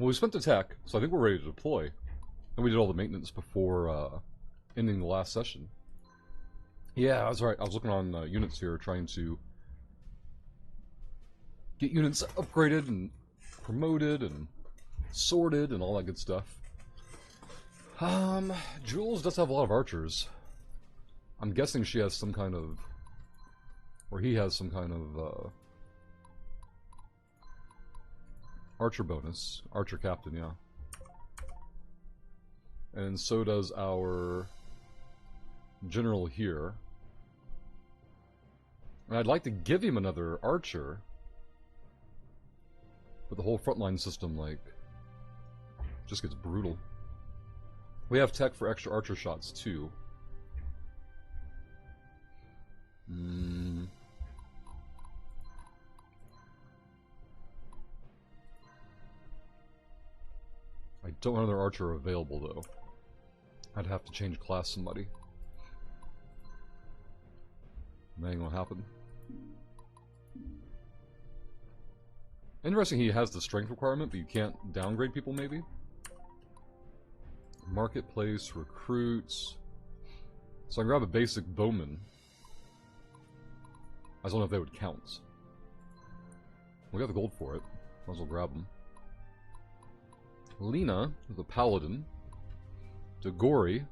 Well, we spent the tech, so I think we're ready to deploy. And we did all the maintenance before ending the last session. Yeah, that's right. I was looking on units here, trying to get units upgraded and promoted and sorted and all that good stuff. Jules does have a lot of archers. I'm guessing she has some kind of, or he has some kind of archer bonus. Archer captain, yeah. And so does our general here. And I'd like to give him another archer, but the whole frontline system, like, just gets brutal. We have tech for extra archer shots, too. I don't have another archer available, though. I'd have to change class somebody. That ain't gonna happen. Interesting, he has the strength requirement, but you can't downgrade people, maybe? Marketplace, recruits. So I can grab a basic bowman. I just don't know if they would count. We got the gold for it. Might as well grab them. Lena is a paladin. Dagori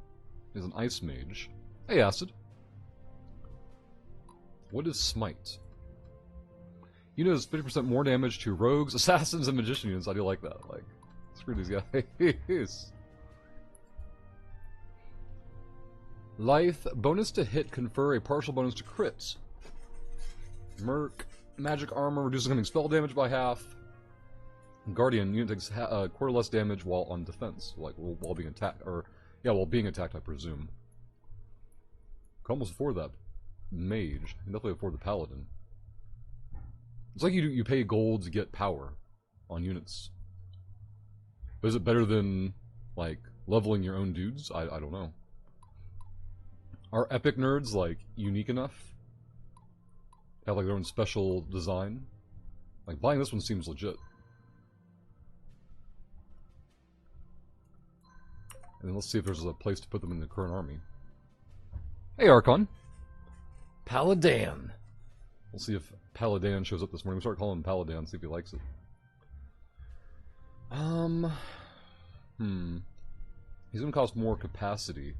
is an ice mage. Hey, Acid. What is Smite? You know, it's 50% more damage to rogues, assassins, and magician units. I do like that. Like, screw these guys. Life, bonus to hit, confer a partial bonus to crits. Merc, magic armor, reduces incoming spell damage by half. Guardian, unit takes quarter less damage while on defense, like while being attacked, or yeah, while being attacked, I presume. Could almost afford that mage. You can definitely afford the paladin. It's like you pay gold to get power on units. But is it better than like leveling your own dudes? I don't know. Are epic nerds like unique enough? Have like their own special design? Like buying this one seems legit. And then let's see if there's a place to put them in the current army. Hey, Archon. Paladin. We'll see if Paladin shows up this morning. We'll start calling him Paladin, see if he likes it. He's gonna cost more capacity.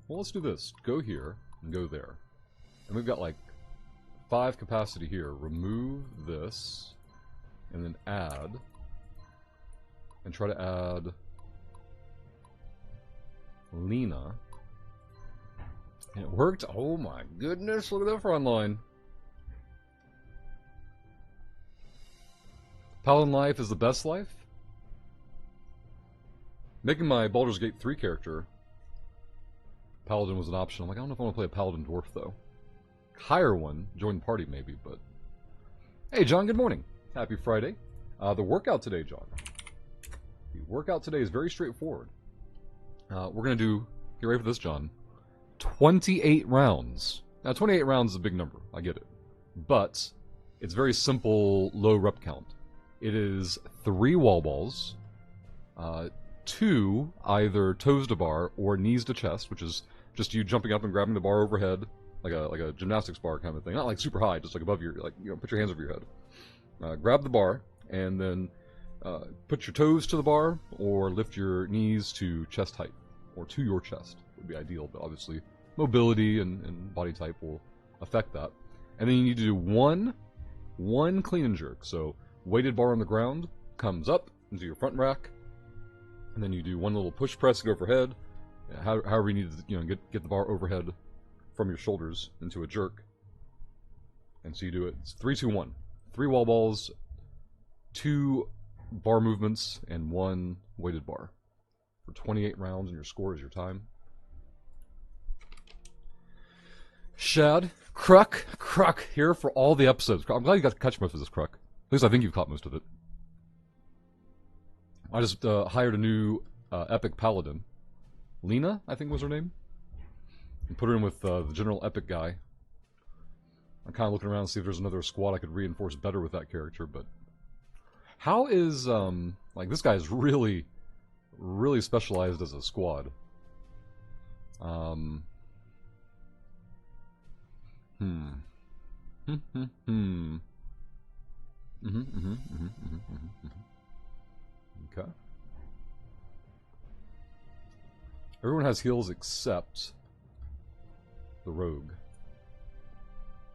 Well, let's do this. Go here and go there. And we've got like 5 capacity here. Remove this. And then add. And try to add Lena. And it worked. Oh my goodness, look at that front line. Paladin life is the best life? Making my Baldur's Gate 3 character, Paladin was an option. I'm like, I don't know if I want to play a Paladin Dwarf, though. Hire one, join the party, maybe, but... Hey, John, good morning. Happy Friday. The workout today, John. The workout today is very straightforward. We're going to do, get ready for this, John, 28 rounds. Now, 28 rounds is a big number. I get it. But it's very simple, low rep count. It is 3 wall balls, 2 either toes to bar or knees to chest, which is just you jumping up and grabbing the bar overhead, like a gymnastics bar kind of thing. Not like super high, just like above your, like, you know, put your hands over your head. Grab the bar, and then put your toes to the bar, or lift your knees to chest height, or to your chest would be ideal, but obviously mobility and body type will affect that. And then you need to do one clean and jerk. So weighted bar on the ground, comes up into your front rack, and then you do one little push press to go overhead. However you need to, you know, get the bar overhead from your shoulders into a jerk. And so you do it. It's 3, 2, 1. 3 wall balls, 2 bar movements, and 1 weighted bar for 28 rounds, and your score is your time. Shad, Kruk, here for all the episodes. I'm glad you got to catch most of this, Kruk. At least I think you've caught most of it. I just hired a new epic paladin. Lena, I think was her name. And put her in with the general epic guy. I'm kind of looking around to see if there's another squad I could reinforce better with that character, but How is, like, this guy is really, really specialized as a squad. Hmm. Okay. Everyone has heals except the rogue.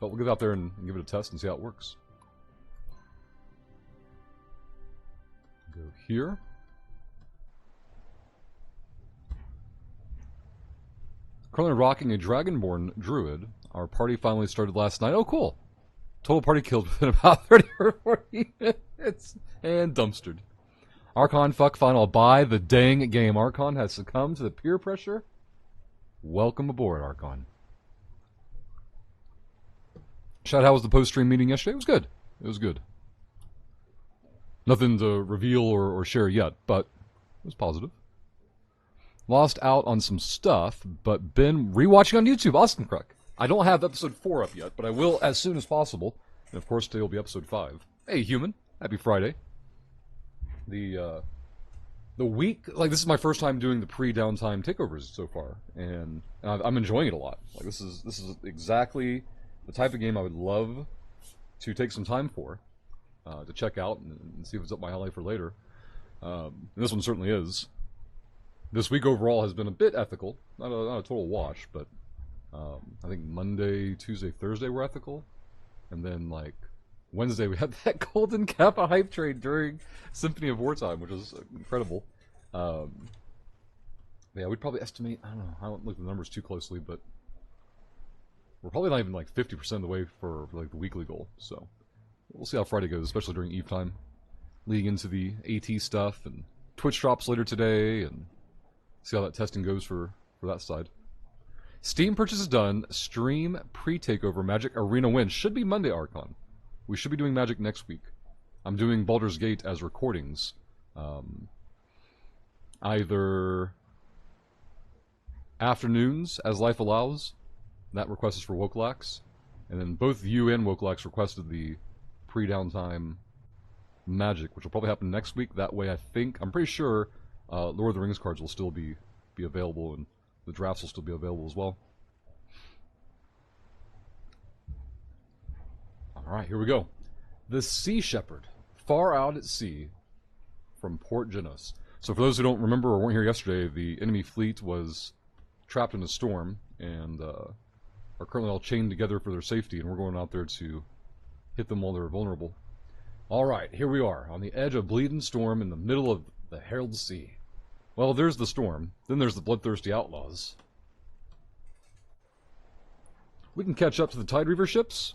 But we'll get out there and give it a test and see how it works. Go here. Currently rocking a Dragonborn Druid. Our party finally started last night. Oh, cool. Total party killed within about 30 or 40 minutes. And dumpstered. Archon, fuck final. Buy the dang game. Archon has succumbed to the peer pressure. Welcome aboard, Archon. Chad, how was the post-stream meeting yesterday? It was good. It was good. Nothing to reveal or share yet, but it was positive. Lost out on some stuff, but been rewatching on YouTube. Awesome, Cruck. I don't have episode 4 up yet, but I will as soon as possible. And of course, today will be episode 5. Hey, human. Happy Friday. The week, like, this is my first time doing the pre-downtime takeovers so far, and I'm enjoying it a lot. Like, this is exactly the type of game I would love to take some time for, to check out and see if it's up my alley for later. And this one certainly is. This week overall has been a bit ethical, not a total wash, but I think Monday, Tuesday, Thursday were ethical, and then like Wednesday we had that golden Kappa hype trade during Symphony of Wartime, which was incredible. Yeah, we'd probably estimate, I don't know, I don't look at the numbers too closely, but we're probably not even like 50% of the way for like the weekly goal, so we'll see how Friday goes, especially during Eve time, leading into the AT stuff, and Twitch drops later today, and see how that testing goes for that side. Steam purchase is done. Stream pre-takeover Magic Arena win. Should be Monday, Archon. We should be doing Magic next week. I'm doing Baldur's Gate as recordings. Either afternoons, as life allows. That request is for Wokelax. And then both you and Wokelax requested the pre-downtime Magic, which will probably happen next week. That way, I'm pretty sure Lord of the Rings cards will still be available, and the drafts will still be available as well. Alright, here we go. The Sea Shepherd, far out at sea from Port Genos. So for those who don't remember or weren't here yesterday, the enemy fleet was trapped in a storm, and are currently all chained together for their safety, and we're going out there to hit them while they're vulnerable. Alright, here we are, on the edge of Bleeding Storm in the middle of the Herald Sea. Well, there's the storm. Then there's the bloodthirsty outlaws. We can catch up to the Tide Reaver ships.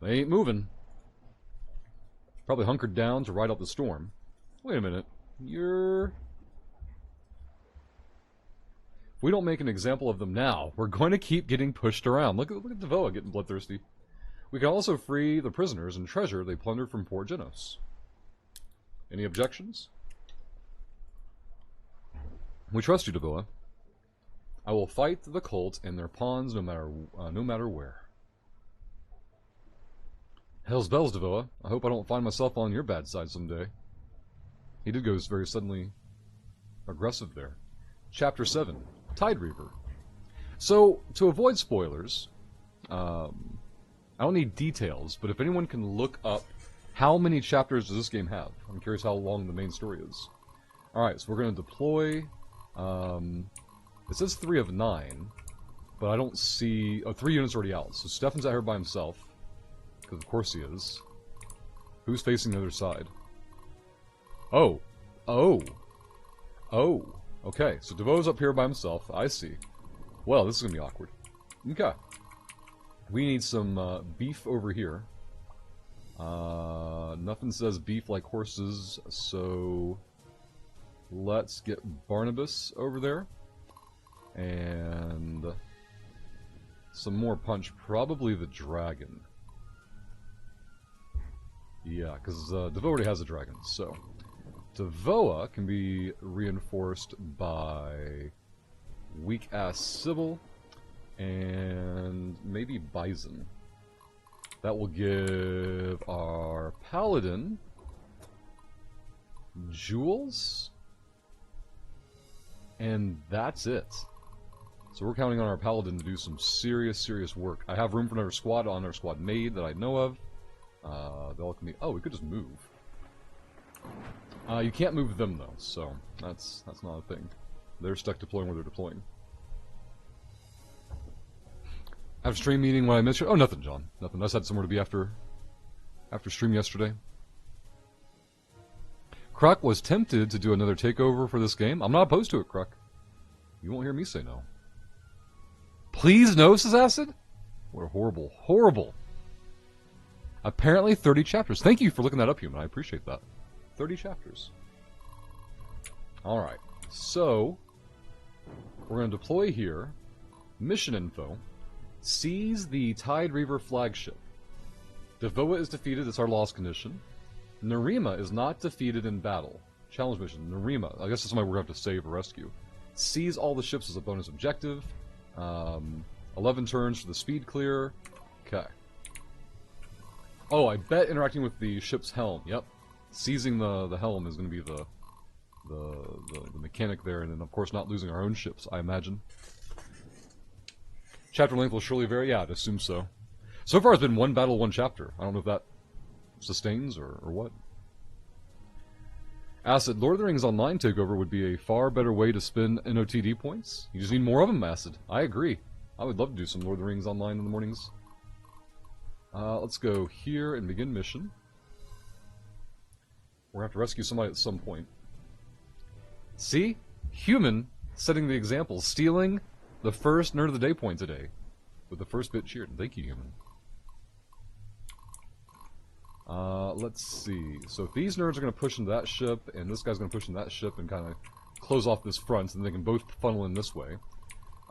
They ain't moving. Probably hunkered down to ride out the storm. Wait a minute. If we don't make an example of them now, we're going to keep getting pushed around. Look at Devoa getting bloodthirsty. We can also free the prisoners and treasure they plundered from Port Genos. Any objections? We trust you, Devoa. I will fight the cult and their pawns no matter where. Hell's bells, Devoa. I hope I don't find myself on your bad side someday. He did go very suddenly aggressive there. Chapter 7, Tide Reaver. So, to avoid spoilers, I don't need details, but if anyone can look up how many chapters does this game have? I'm curious how long the main story is. Alright, so we're going to deploy... it says 3 of 9, but I don't see... Oh, 3 units already out. So Stefan's out here by himself, because of course he is. Who's facing the other side? Oh. Oh. Oh. Okay, so Devoe's up here by himself. I see. Well, this is going to be awkward. Okay. We need some beef over here. Nothing says beef like horses, so let's get Barnabas over there. And some more punch, probably the dragon. Yeah, because Devoa already has a dragon, so Devoa can be reinforced by weak-ass Sybil and maybe Bison. That will give our paladin jewels, and that's it. So we're counting on our paladin to do some serious work. I have room for another squad on our squad made that I know of. They all can be. Oh, we could just move. You can't move them though, so that's not a thing. They're stuck deploying where they're deploying. After stream meeting, what I missed? Oh, nothing, John. Nothing. I just had somewhere to be after stream yesterday. Kruk was tempted to do another takeover for this game. I'm not opposed to it, Kruk. You won't hear me say no. Please no, says Acid? What a horrible. Apparently 30 chapters. Thank you for looking that up, Human. I appreciate that. 30 chapters. Alright. So, we're going to deploy here. Mission info. Seize the Tide Reaver flagship. Devoa is defeated. It's our loss condition. Narima is not defeated in battle. Challenge mission. Narima. I guess that's somebody we're going to have to save or rescue. Seize all the ships as a bonus objective. 11 turns for the speed clear. Okay. Oh, I bet interacting with the ship's helm. Yep. Seizing the helm is going to be the mechanic there, and then of course not losing our own ships, I imagine. Chapter length will surely vary. Yeah, I'd assume so. So far it's been one battle, one chapter. I don't know if that sustains or what. Acid, Lord of the Rings Online takeover would be a far better way to spend NOTD points. You just need more of them, Acid. I agree. I would love to do some Lord of the Rings Online in the mornings. Let's go here and begin mission. We're going to have to rescue somebody at some point. See? Human setting the example. Stealing the first Nerd of the Day point today. With the first bit cheered. Thank you, Human. Let's see. So if these nerds are going to push into that ship, and this guy's going to push into that ship and kind of close off this front, and they can both funnel in this way.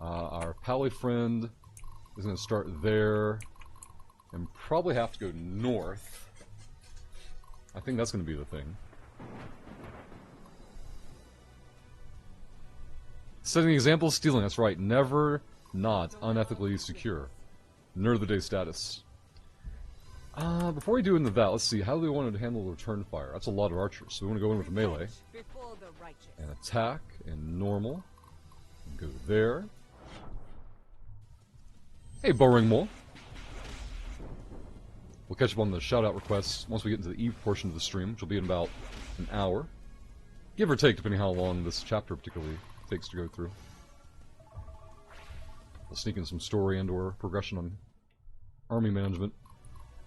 Our pally friend is going to start there, and probably have to go north. I think that's going to be the thing. Setting the example, stealing. That's right. Never not unethically secure. Nerd of the Day status. Before we do into that, let's see. How do we want to handle the return fire? That's a lot of archers. So we want to go in with melee. And attack and normal. And go there. Hey, Bowring Mole. We'll catch up on the shout-out requests once we get into the eve portion of the stream, which will be in about an hour. Give or take, depending how long this chapter particularly takes to go through. We'll sneak in some story and or progression on army management.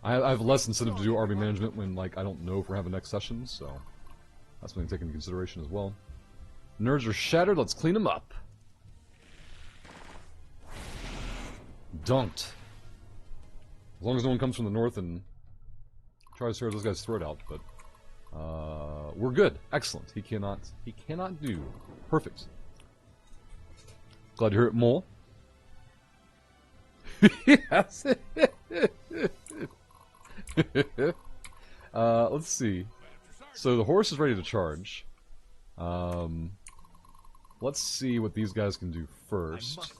I have less incentive to do army management when, like, I don't know if we're having next session, so that's something to take into consideration as well. Nerds are shattered, let's clean them up. Dunked. As long as no one comes from the north and tries to tear this guy's throat out, but we're good. Excellent. He cannot do. Perfect. Glad to hear it, Mole. Yes. Let's see. So the horse is ready to charge. Let's see what these guys can do first.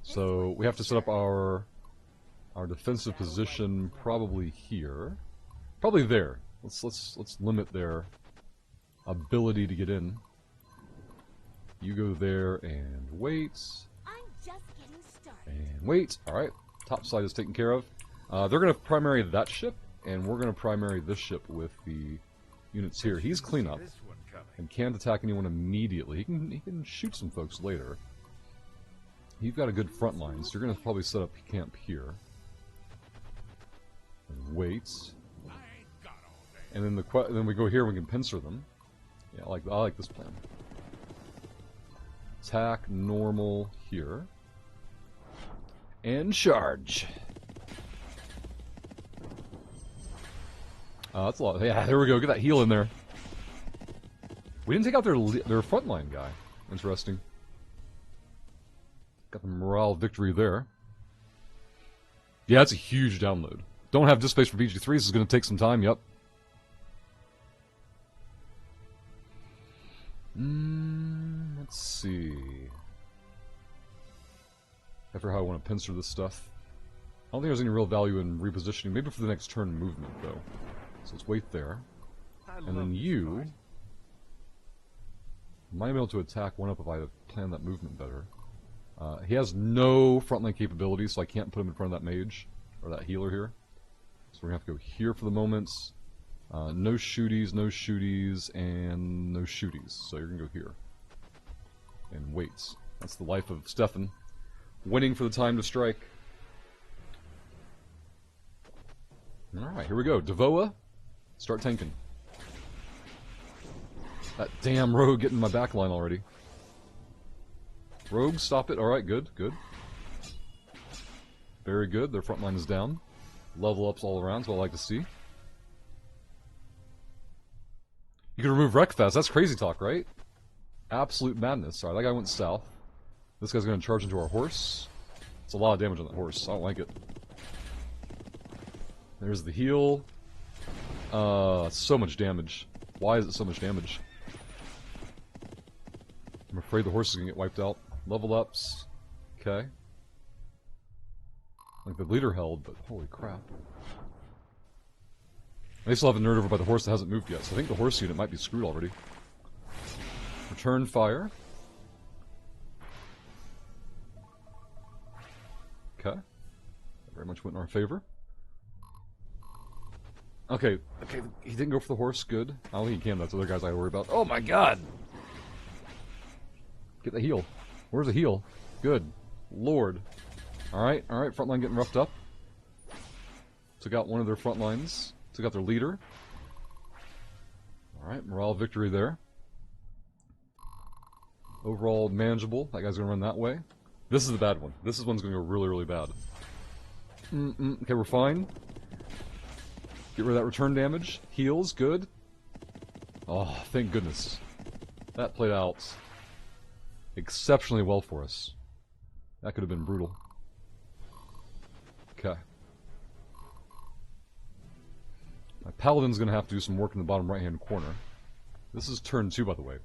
So we have to set up our defensive position probably here. Probably there. Let's limit their ability to get in. You go there and wait. And wait. Alright. Top side is taken care of. They're going to primary that ship, and we're going to primary this ship with the units here. He's cleanup and can't attack anyone immediately. He can shoot some folks later. You've got a good front line, so you're going to probably set up camp here. And wait. And then we go here and we can pincer them. Yeah, I like this plan. Attack normal here. And charge. That's a lot. Yeah, there we go. Get that heal in there. We didn't take out their frontline guy. Interesting. Got the morale victory there. Yeah, that's a huge download. Don't have disk space for BG3. This is going to take some time. Yep. Let's see. After how I want to pincer this stuff. don't think there's any real value in repositioning. Maybe for the next turn movement, though. So let's wait there. And then you might be able to attack one up if I plan that movement better. He has no frontline capabilities, so I can't put him in front of that mage, or that healer here. So we're going to have to go here for the moment. No shooties, no shooties, and no shooties. So you're going to go here. And wait. That's the life of Stefan. Waiting for the time to strike. Alright, here we go. Devoa, start tanking. That damn rogue getting my back line already. Rogue, stop it. Alright, good, good. Very good. Their front line is down. Level ups all around, so I like to see. You can remove Wreckfest. That's crazy talk, right? Absolute madness. Alright, that guy went south. This guy's going to charge into our horse. It's a lot of damage on that horse. I don't like it. There's the heal. So much damage. Why is it so much damage? I'm afraid the horse is going to get wiped out. Level ups. Okay. Like the leader held, but holy crap. They still have a nerd over by the horse that hasn't moved yet, so I think the horse unit might be screwed already. Return fire. Okay. That very much went in our favor. Okay, okay, he didn't go for the horse, good. I don't think he can, that's other guys I worry about. Oh my god! Get the heal. Where's the heal? Good. Lord. Alright, alright, front line getting roughed up. Took out one of their front lines. Took out their leader. Alright, morale victory there. Overall manageable. That guy's gonna run that way. This is the bad one. This one's gonna go really, really bad. Okay, we're fine. Get rid of that return damage. Heals, good. Oh, thank goodness. That played out exceptionally well for us. That could have been brutal. Okay. My paladin's gonna have to do some work in the bottom right-hand corner. This is turn 2, by the way.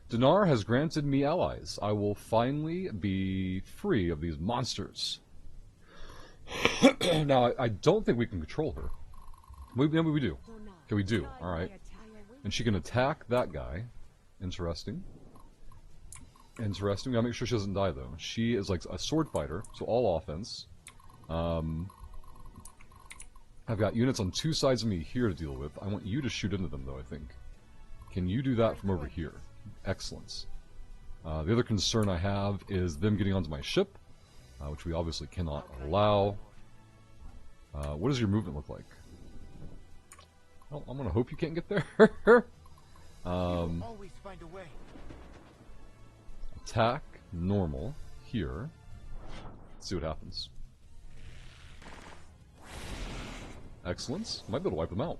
Dinar has granted me allies. I will finally be free of these monsters. Now, I don't think we can control her. Maybe we do. Okay, we do. Alright. And she can attack that guy. Interesting. Interesting. We gotta make sure she doesn't die, though. She is like a sword fighter, so all offense. I've got units on 2 sides of me here to deal with. I want you to shoot into them, though, I think. Can you do that from over here? Excellent. The other concern I have is them getting onto my ship, which we obviously cannot allow. What does your movement look like? Well, I'm gonna hope you can't get there. Always find a way. Attack, normal, here. Let's see what happens. Excellent. Might be able to wipe them out.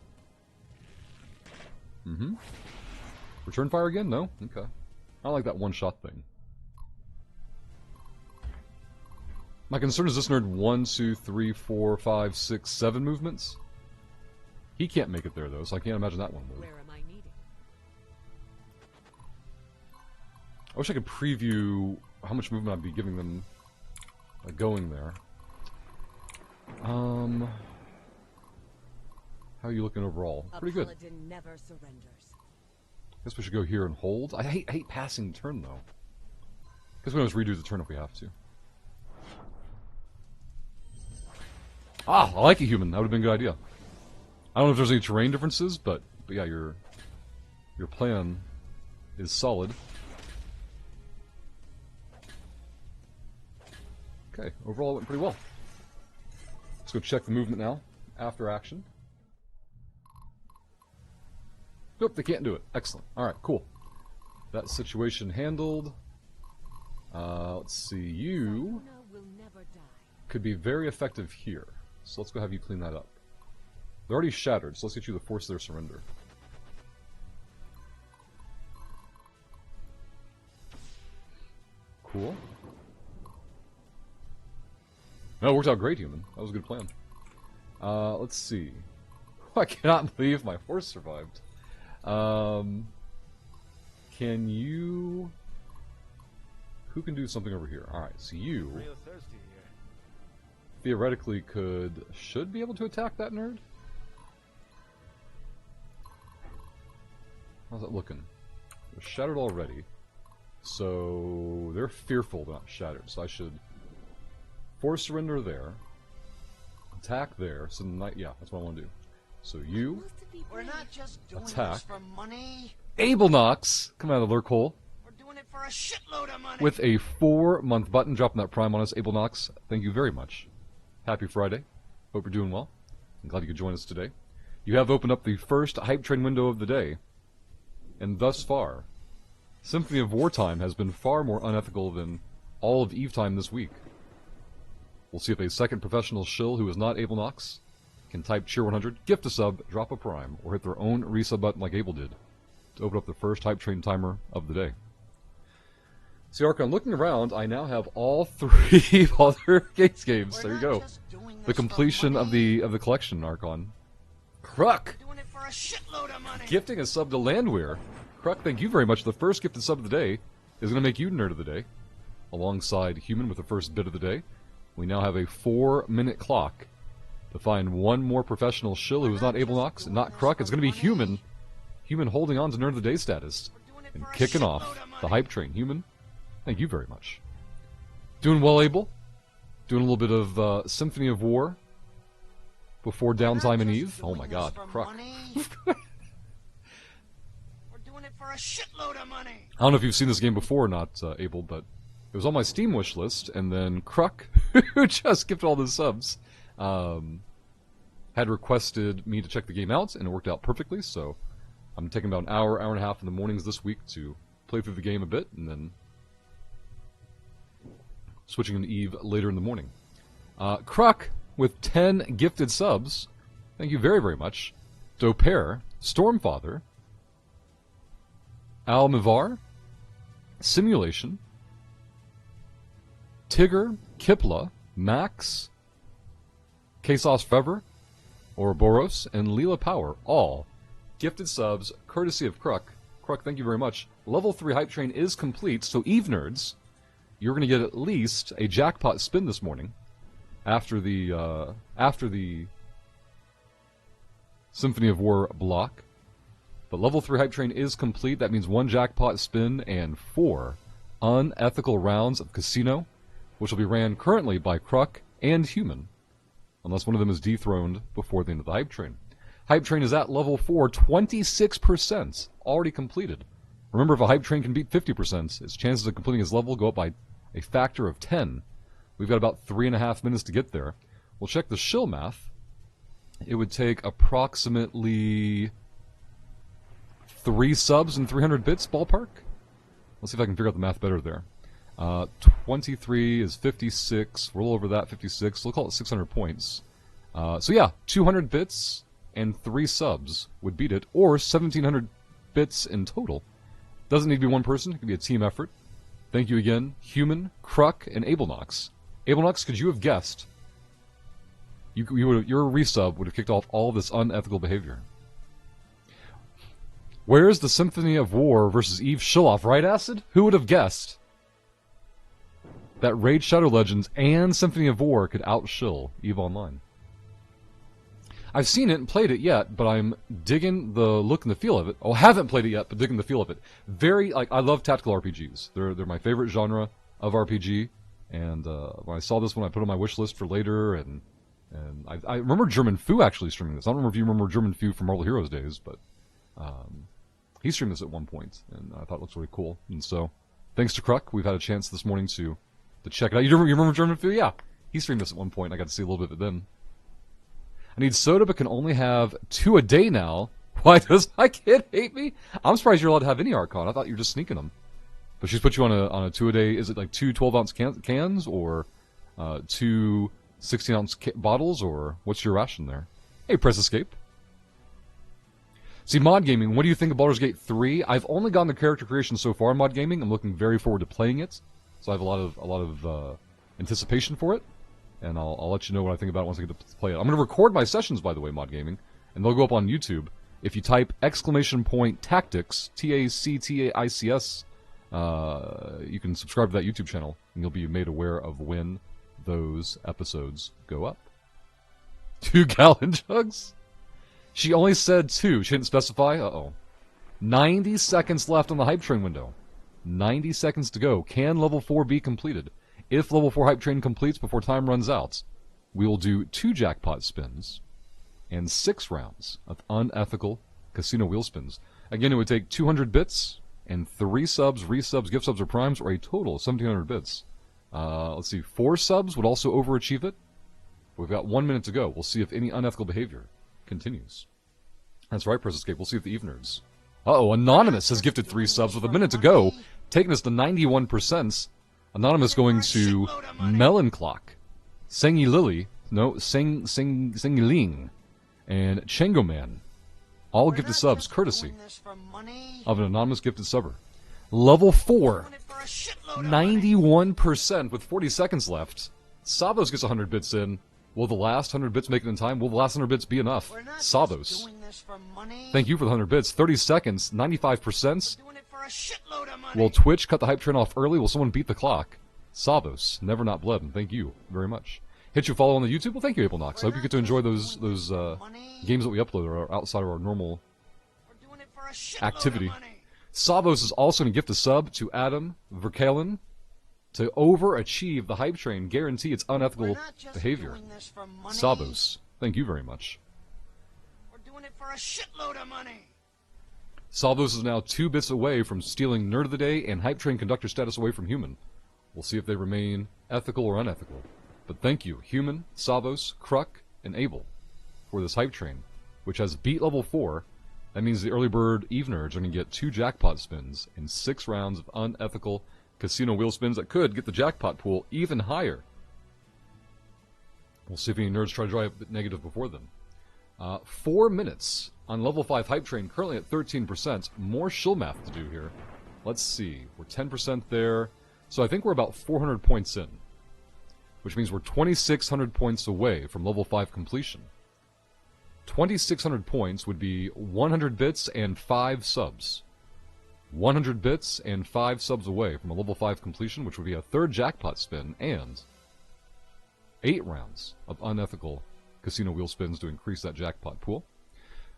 Return fire again? No? Okay. I like that one-shot thing. My concern is this nerd 1, 2, 3, 4, 5, 6, 7 movements. He can't make it there, though, so I can't imagine that one move. Where am I needed? I wish I could preview how much movement I'd be giving them going there. How are you looking overall? Pretty good. Never surrenders. Guess we should go here and hold. I hate passing the turn, though. Guess we can always redo the turn if we have to. Ah, I like a human. That would have been a good idea. I don't know if there's any terrain differences, but yeah, your plan is solid. Okay, overall it went pretty well. Let's go check the movement now, after action. Nope, they can't do it. Excellent. Alright, cool. That situation handled. Let's see, you could be very effective here. So let's go have you clean that up. They're already shattered, so let's get you to force their surrender. Cool. No, it worked out great, human. That was a good plan. Let's see. I cannot believe my horse survived. Can you... Who can do something over here? Alright, so you... Real thirsty here. theoretically should be able to attack that nerd. How's it looking? They're shattered already. So they're fearful, they're not shattered. So I should force surrender there. Attack there. So yeah, that's what I want to do. So you We're not just doing attack. this for money. Abel Knox, come out of the lurk hole. We're doing it for a shitload of money. With a 4-month button, dropping that prime on us, Abel Knox. Thank you very much. Happy Friday. Hope you're doing well. I'm glad you could join us today. You have opened up the first hype train window of the day. And thus far, Symphony of Wartime has been far more unethical than all of Eve Time this week. We'll see if a second professional shill who is not Abel Knox can type cheer 100, gift a sub, drop a prime, or hit their own resub button like Abel did to open up the first hype train timer of the day. See, Archon, looking around, I now have all 3 other Gates games. There you go. The completion of the collection, Archon. Kruk! Doing it for a shitload of money. Gifting a sub to Landwehr. Kruk, thank you very much. The first gifted sub of the day is going to make you Nerd of the Day, alongside Human with the first bit of the day. We now have a 4-minute clock to find one more professional shill who is not Abel Knox and not Kruk. It's going to be Human. Human holding on to Nerd of the Day status and kicking off the hype train. Human, thank you very much. Doing well, Abel. Doing a little bit of Symphony of War before downtime and Eve. Oh my god, Kruk. We're doing it for a shitload of money. I don't know if you've seen this game before or not, Abel, but it was on my Steam wish list, and then Kruk, who just gifted all the subs, had requested me to check the game out, and it worked out perfectly, so I'm taking about an hour and a half in the mornings this week to play through the game a bit, and then switching into Eve later in the morning. Kruk, with 10 gifted subs, thank you very, very much. Dopair, Stormfather, Almivar, Simulation, Tigger, Kipla, Max, Kasos Fever, Ouroboros, and Leela Power, all gifted subs courtesy of Kruk. Kruk, thank you very much. Level 3 hype train is complete, so Eve nerds, you're going to get at least a jackpot spin this morning after the Symphony of War block. But level 3 hype train is complete. That means 1 jackpot spin and 4 unethical rounds of casino, which will be ran currently by Kruk and Human, unless one of them is dethroned before the end of the hype train. Hype train is at level 4, 26% already completed. Remember, if a hype train can beat 50%, its chances of completing his level go up by a factor of 10. We've got about 3.5 minutes to get there. We'll check the shill math. It would take approximately 3 subs and 300 bits, ballpark. Let's see if I can figure out the math better there. 23 is 56. We're a little over that, 56. We'll call it 600 points. So yeah, 200 bits and 3 subs would beat it, or 1,700 bits in total. Doesn't need to be one person. It can be a team effort. Thank you again, Human, Kruk, and Abel Knox. Abel Knox, could you have guessed? Your resub would have kicked off all of this unethical behavior. Where is the Symphony of War versus Eve shill-off, right, Acid? Who would have guessed that Raid Shadow Legends and Symphony of War could out-shill Eve Online? I've seen it and played it yet, but I'm digging the look and the feel of it. Oh, haven't played it yet, but digging the feel of it. I love tactical RPGs. They're my favorite genre of RPG, and when I saw this one, I put it on my wish list for later, and I remember German Fu actually streaming this. I don't remember if you remember German Fu from Marvel Heroes days, but he streamed this at one point, and I thought it looked really cool. And so, thanks to Kruk, we've had a chance this morning to check it out. You remember German Fu? Yeah, he streamed this at one point. I got to see a little bit of it then. I need soda, but can only have 2 a day now. Why does my kid hate me? I'm surprised you're allowed to have any Archon. I thought you were just sneaking them. But she's put you on a 2 a day. Is it like 2 12-ounce cans, or 2 16-ounce bottles, or what's your ration there? Hey, press escape. See, Mod Gaming, what do you think of Baldur's Gate 3? I've only gotten the character creation so far in Mod Gaming. I'm looking very forward to playing it, so I have a lot of anticipation for it. And I'll let you know what I think about it once I get to play it. I'm going to record my sessions, by the way, Mod Gaming, and they'll go up on YouTube. If you type !Tactics, TACTICS, you can subscribe to that YouTube channel, and you'll be made aware of when those episodes go up. 2-gallon jugs? She only said 2. She didn't specify? Uh-oh. 90 seconds left on the hype train window. 90 seconds to go. Can level 4 be completed? If level 4 hype train completes before time runs out, we will do 2 jackpot spins and 6 rounds of unethical casino wheel spins. Again, it would take 200 bits and 3 subs, resubs, gift subs, or primes, or a total of 1,700 bits. Let's see, 4 subs would also overachieve it. We've got 1 minute to go. We'll see if any unethical behavior continues. That's right, Press Escape. We'll see if the Evenerds. Uh-oh, Anonymous has gifted 3 subs with a minute to go, taking us to 91%. Anonymous going to Melon Clock, Sengi Lily, no, Sengi Ling, and Chango Man. All gifted subs, courtesy of an anonymous gifted subber. Level 4, 91% with 40 seconds left. Savos gets 100 bits in. Will the last 100 bits make it in time? Will the last 100 bits be enough? Savos. Thank you for the 100 bits. 30 seconds, 95%. Will Twitch cut the hype train off early? Will someone beat the clock? Savos, never not bled, and thank you very much. Hit you follow on the YouTube? Well, thank you, Abel Knox. I hope you get to enjoy those games that we upload that are outside of our normal activity. Savos is also going to gift a sub to Adam Verkalen to overachieve the hype train. Guarantee its unethical behavior. Savos, thank you very much. We're doing it for a shitload of money. Salvos is now 2 bits away from stealing Nerd of the Day and Hype Train Conductor status away from Human. We'll see if they remain ethical or unethical. But thank you, Human, Savos, Kruk, and Abel, for this Hype Train, which has beat level 4. That means the early bird Evenerds are going to get 2 jackpot spins and 6 rounds of unethical casino wheel spins that could get the jackpot pool even higher. We'll see if any nerds try to drive negative before then. 4 minutes on level 5 hype train, currently at 13%. More shill math to do here. Let's see. We're 10% there. So I think we're about 400 points in, which means we're 2,600 points away from level 5 completion. 2,600 points would be 100 bits and 5 subs. 100 bits and 5 subs away from a level 5 completion, which would be a 3rd jackpot spin and 8 rounds of unethical casino wheel spins to increase that jackpot pool.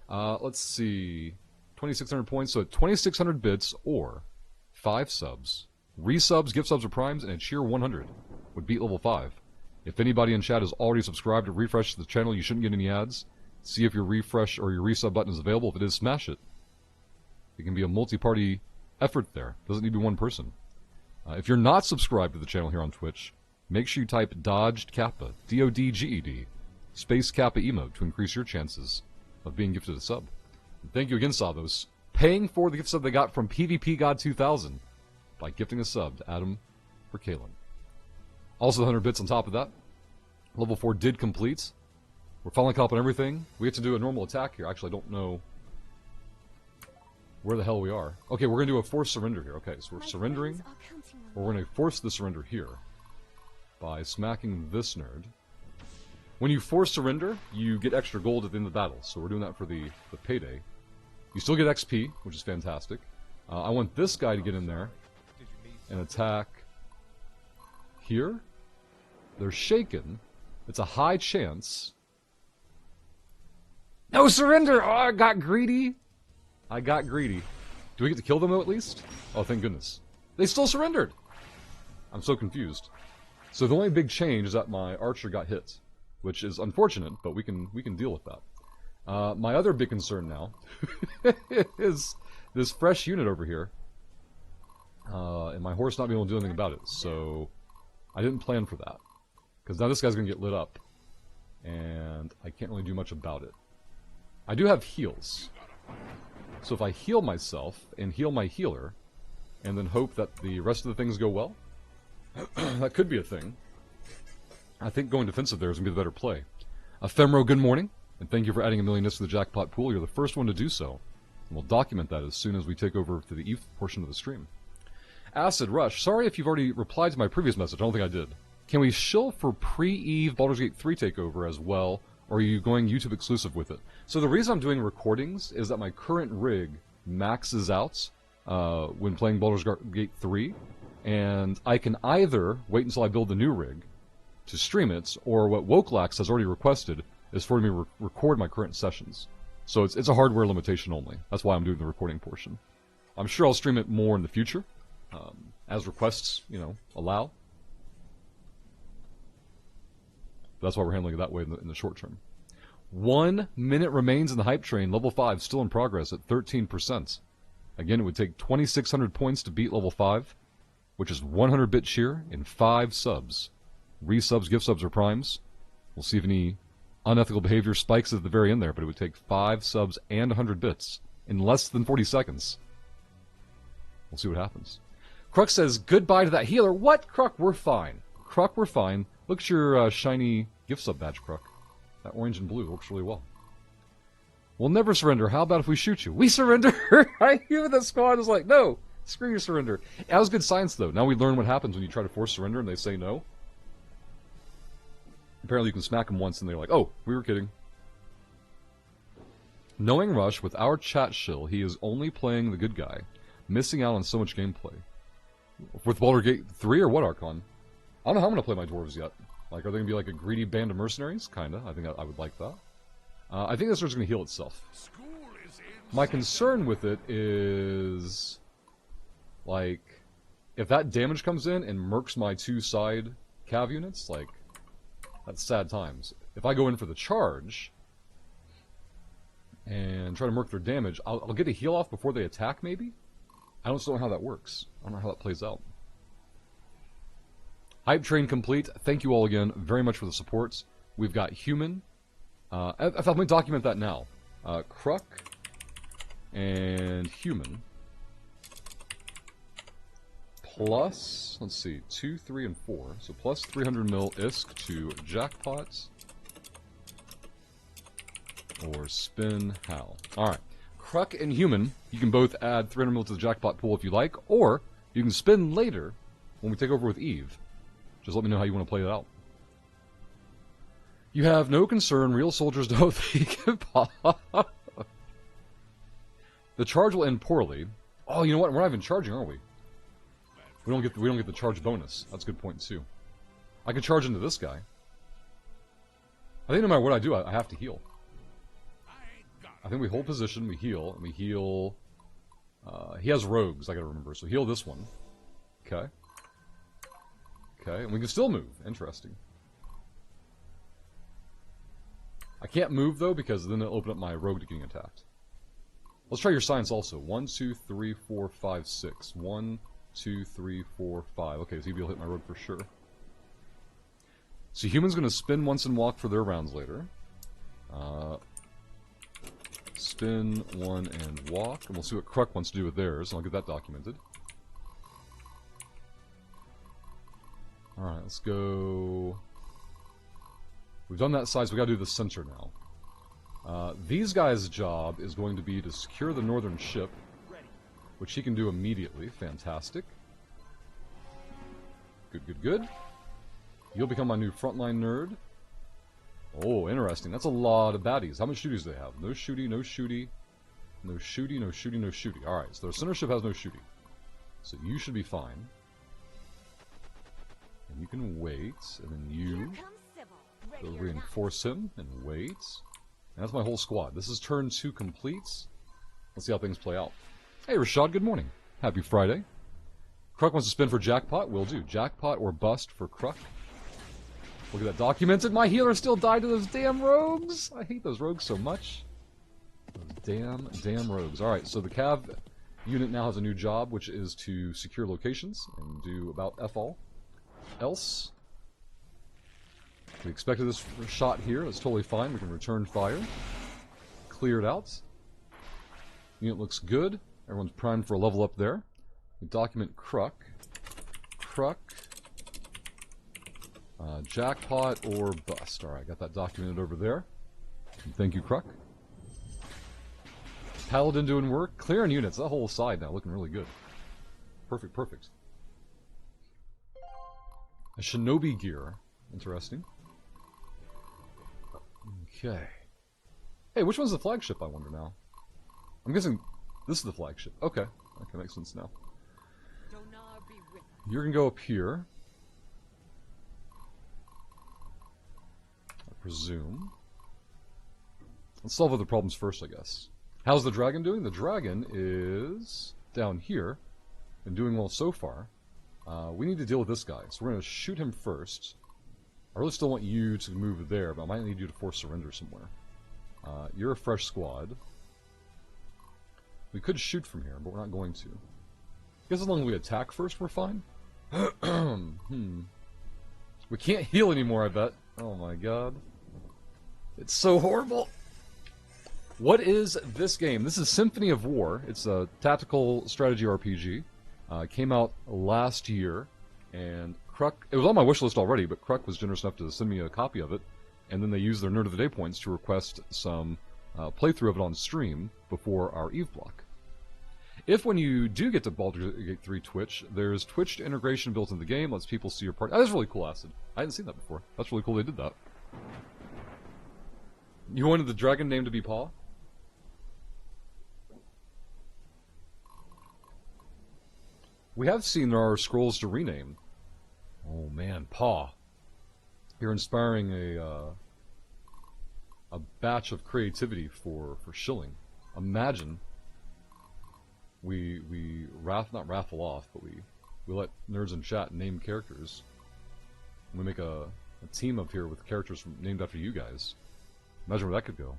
Let's see. 2,600 points, so at 2,600 bits or 5 subs, resubs, gift subs, or primes, and a cheer 100 would beat level 5. If anybody in chat is already subscribed or refreshed the channel, you shouldn't get any ads. See if your refresh or your resub button is available. If it is, smash it. It can be a multi-party effort there. Doesn't need to be one person. If you're not subscribed to the channel here on Twitch, make sure you type Dodged Kappa, D-O-D-G-E-D, space Kappa emote to increase your chances of being gifted a sub. And thank you again, Savos, paying for the gift sub they got from PvP God 2000 by gifting a sub to Adam for Kalen. Also 100 bits on top of that. Level 4 did complete. We're finally caught up on everything. We have to do a normal attack here. Actually, I don't know where the hell we are. Okay, we're going to do a forced surrender here. Okay, so we're surrendering. Or we're going to force the surrender here by smacking this nerd. When you force surrender, you get extra gold at the end of the battle. So we're doing that for the payday. You still get XP, which is fantastic. I want this guy to get in there and attack here. They're shaken. It's a high chance. No surrender! Oh, I got greedy. I got greedy. Do we get to kill them though at least? Oh, thank goodness. They still surrendered! I'm so confused. So the only big change is that my archer got hit, which is unfortunate, but we can deal with that. My other big concern now is this fresh unit over here, and my horse not being able to do anything about it. So I didn't plan for that, because now this guy's gonna get lit up, and I can't really do much about it. I do have heals, so if I heal myself and heal my healer, and then hope that the rest of the things go well, that could be a thing. I think going defensive there is going to be the better play. Ephemero, good morning, and thank you for adding 1,000,000 nits to the jackpot pool. You're the first one to do so, and we'll document that as soon as we take over to the EVE portion of the stream. Acid Rush, sorry if you've already replied to my previous message. I don't think I did. Can we shill for pre-EVE Baldur's Gate 3 takeover as well, or are you going YouTube exclusive with it? So the reason I'm doing recordings is that my current rig maxes out when playing Baldur's Gate 3, and I can either wait until I build the new rig to stream it, or what Wokelax has already requested is for me to record my current sessions. So it's a hardware limitation only. That's why I'm doing the recording portion. I'm sure I'll stream it more in the future, as requests, allow. That's why we're handling it that way in the short term. 1 minute remains in the hype train. Level 5 still in progress at 13%. Again, it would take 2,600 points to beat level 5, which is 100-bit cheer in 5 subs. Resubs, gift subs, or primes. We'll see if any unethical behavior spikes at the very end there, but it would take 5 subs and 100 bits in less than 40 seconds. We'll see what happens. Kruk says, goodbye to that healer. What? Kruk, we're fine. Kruk, we're fine. Look at your shiny gift sub badge, Kruk. That orange and blue works really well. We'll never surrender. How about if we shoot you? We surrender! Right? Even the squad is like, no! Screw your surrender. That was good science, though. Now we learn what happens when you try to force surrender and they say no. Apparently you can smack them once and they're like, oh, we were kidding. Knowing Rush, with our chat shill, he is only playing the good guy, missing out on so much gameplay. With Baldur's Gate 3 or what, Archon? I don't know how I'm going to play my dwarves yet. Like, are they going to be like a greedy band of mercenaries? Kinda. I think I would like that. I think this starts going to heal itself. My concern with it is, like, if that damage comes in and murks my 2 side cav units, like, that's sad times. If I go in for the charge and try to murk their damage, I'll get a heal off before they attack, maybe? I don't know how that works. I don't know how that plays out. Hype train complete. Thank you all again very much for the support. We've got human. If I'm going to document that now. Kruk and human. Plus, let's see, 2, 3, and 4. So plus 300 mil ISK to jackpot. Or spin Hal. Alright. Kruk and human, you can both add 300 mil to the jackpot pool if you like, or you can spin later when we take over with Eve. Just let me know how you want to play it out. You have no concern. Real soldiers don't think. The charge will end poorly. Oh, you know what? We're not even charging, are we? We don't get the charge bonus. That's a good point too. I can charge into this guy. I think no matter what I do, I have to heal. I think we hold position, we heal, and we heal. He has rogues, I gotta remember. So heal this one. Okay. Okay, and we can still move. Interesting. I can't move, though, because then it'll open up my rogue to getting attacked. Let's try your science also. 1, 2, 3, 4, 5, 6. 1, 2, 3, 4, 5. Okay, so he'll hit my rogue for sure. So human's going to spin once and walk for their rounds later. Spin 1 and walk. And we'll see what Kruk wants to do with theirs, and I'll get that documented. Alright, let's go... We've done that side, so we gotta do the center now. These guys' job is going to be to secure the northern ship, which he can do immediately. Fantastic. Good, good, good. You'll become my new frontline nerd. Oh, interesting. That's a lot of baddies. How much shooties do they have? No shooty, no shooty. No shooty, no shooty, no shooty. Alright, so their center ship has no shooty. So you should be fine. And you can wait, and then you go reinforce him, and wait. And that's my whole squad. This is turn 2 complete. Let's see how things play out. Hey Rashad, good morning. Happy Friday. Kruk wants to spin for jackpot. Will do. Jackpot or bust for Kruk. Look at that documented. My healer still died to those damn rogues. I hate those rogues so much. Those damn rogues. Alright, so the Cav unit now has a new job, which is to secure locations and do about F all. Else, we expected this shot here. That's totally fine. We can return fire. Clear it out. Unit looks good. Everyone's primed for a level up there. We document Kruk. Kruk. Jackpot or bust. Alright, got that documented over there. Thank you, Kruk. Paladin doing work. Clearing units. That whole side now looking really good. Perfect, perfect. A shinobi gear. Interesting. Okay. Hey, which one's the flagship, I wonder now? I'm guessing this is the flagship. Okay. Okay, makes sense now. You're gonna go up here. presume. Let's solve other problems first, I guess. How's the dragon doing? The dragon is down here and doing well so far. We need to deal with this guy, so we're going to shoot him first. I really still want you to move there, but I might need you to force surrender somewhere. You're a fresh squad. We could shoot from here, but we're not going to. I guess as long as we attack first, we're fine. We can't heal anymore, I bet. Oh my god. It's so horrible. What is this game? This is Symphony of War. It's a tactical strategy RPG. Came out last year, and Kruk... It was on my wish list already, but Kruk was generous enough to send me a copy of it, and then they used their Nerd of the Day points to request some playthrough of it on stream before our Eve block. If when you do get to Baldur's Gate 3 Twitch, there's Twitch integration built into the game, lets people see your party. Oh, that's really cool, Acid. I hadn't seen that before. That's really cool they did that. You wanted the dragon name to be Paw? We have seen there are scrolls to rename. Oh man, Paw. You're inspiring a batch of creativity for shilling. Imagine we not raffle off, but we let nerds in chat name characters. And we make a team up here with characters named after you guys. Imagine where that could go.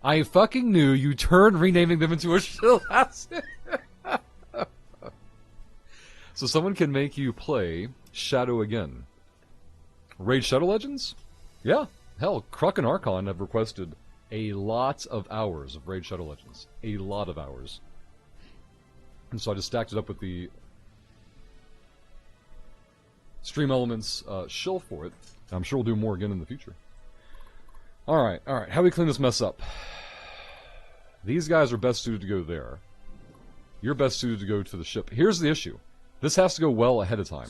I fucking knew you turned renaming them into a shill asset. So someone can make you play Shadow again. Raid Shadow Legends? Yeah. Hell, Kruk and Archon have requested a lot of hours of Raid Shadow Legends. A lot of hours. And so I just stacked it up with the Stream Elements shill for it. I'm sure we'll do more again in the future. Alright. How do we clean this mess up? These guys are best suited to go there. You're best suited to go to the ship. Here's the issue. This has to go well ahead of time.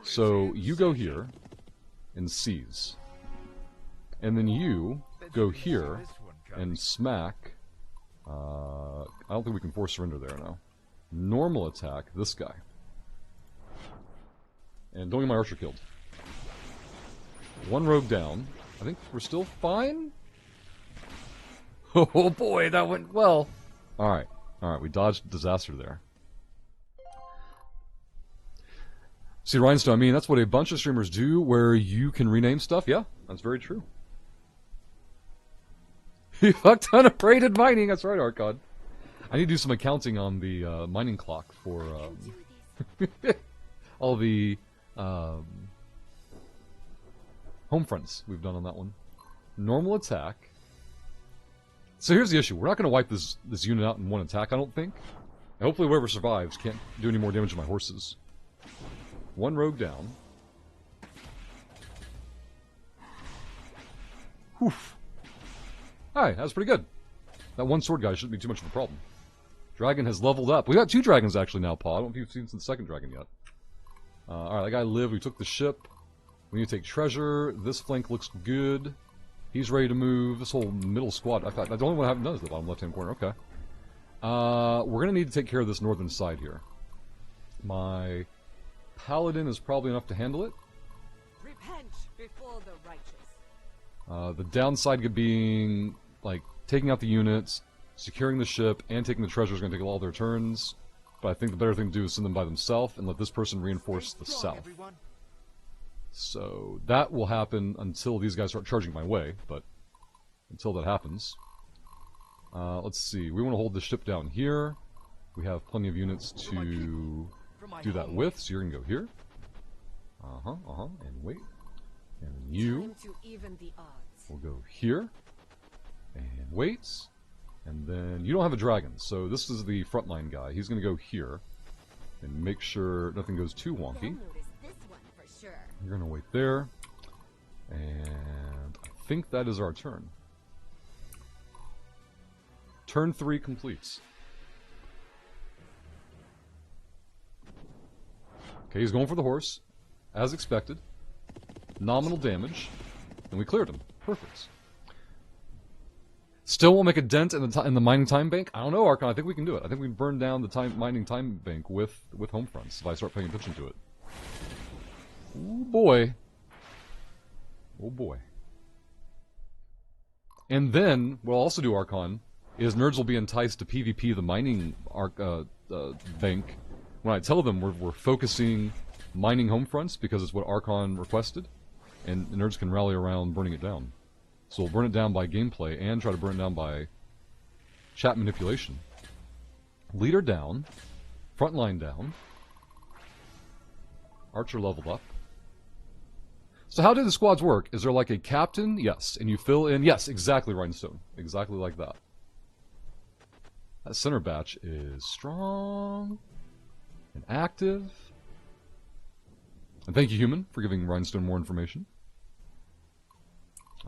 So you go here and seize. And then you go here and smack. I don't think we can force surrender there now. Normal attack this guy. And don't get my archer killed. One rogue down. I think we're still fine. Oh boy, that went well. Alright, we dodged disaster there. See, Rhinestone, I mean, that's what a bunch of streamers do, where you can rename stuff. Yeah, that's very true. You fucked unafraided mining. That's right, Archon. I need to do some accounting on the mining clock for all the home fronts we've done on that one. Normal attack. So here's the issue. We're not going to wipe this unit out in one attack, I don't think. And hopefully whoever survives can't do any more damage to my horses. One rogue down. Whew. Alright, that was pretty good. That one sword guy shouldn't be too much of a problem. Dragon has leveled up. We got two dragons actually now, Paul. I don't know if you've seen the second dragon yet. Alright, that guy lived. We took the ship. We need to take treasure. This flank looks good. He's ready to move. This whole middle squad. The only one I haven't done is the bottom left-hand corner. Okay. We're going to need to take care of this northern side here. My paladin is probably enough to handle it. Repent before the righteous. The downside being, like, taking out the units, securing the ship, and taking the treasure is going to take all their turns. But I think the better thing to do is send them by themselves and let this person reinforce the south. Everyone. So that will happen until these guys start charging my way, but until that happens. Let's see, we want to hold the ship down here. We have plenty of units to do that with, so you're going to go here. And wait. And you Time to even the odds. will go here. And wait. And then you don't have a dragon, so this is the frontline guy. He's going to go here and make sure nothing goes too wonky. You'll notice this one for sure. You're going to wait there. And I think that is our turn. Turn 3 completes. Okay, he's going for the horse, as expected. Nominal damage, and we cleared him. Perfect. Still won't make a dent in the mining time bank? I don't know, Archon. I think we can do it. I think we can burn down the mining time bank with home fronts if I start paying attention to it. Oh boy. Oh boy. And then, what I'll also do, Archon, is nerds will be enticed to PvP the mining bank when I tell them we're focusing mining home fronts because it's what Archon requested, and the nerds can rally around burning it down. So we'll burn it down by gameplay and try to burn it down by chat manipulation. Leader down, frontline down, Archer leveled up. So how do the squads work? Is there like a captain? Yes. And you fill in? Yes, exactly, Rhinestone. Exactly like that. That center batch is strong and active. And thank you, Human, for giving Rhinestone more information.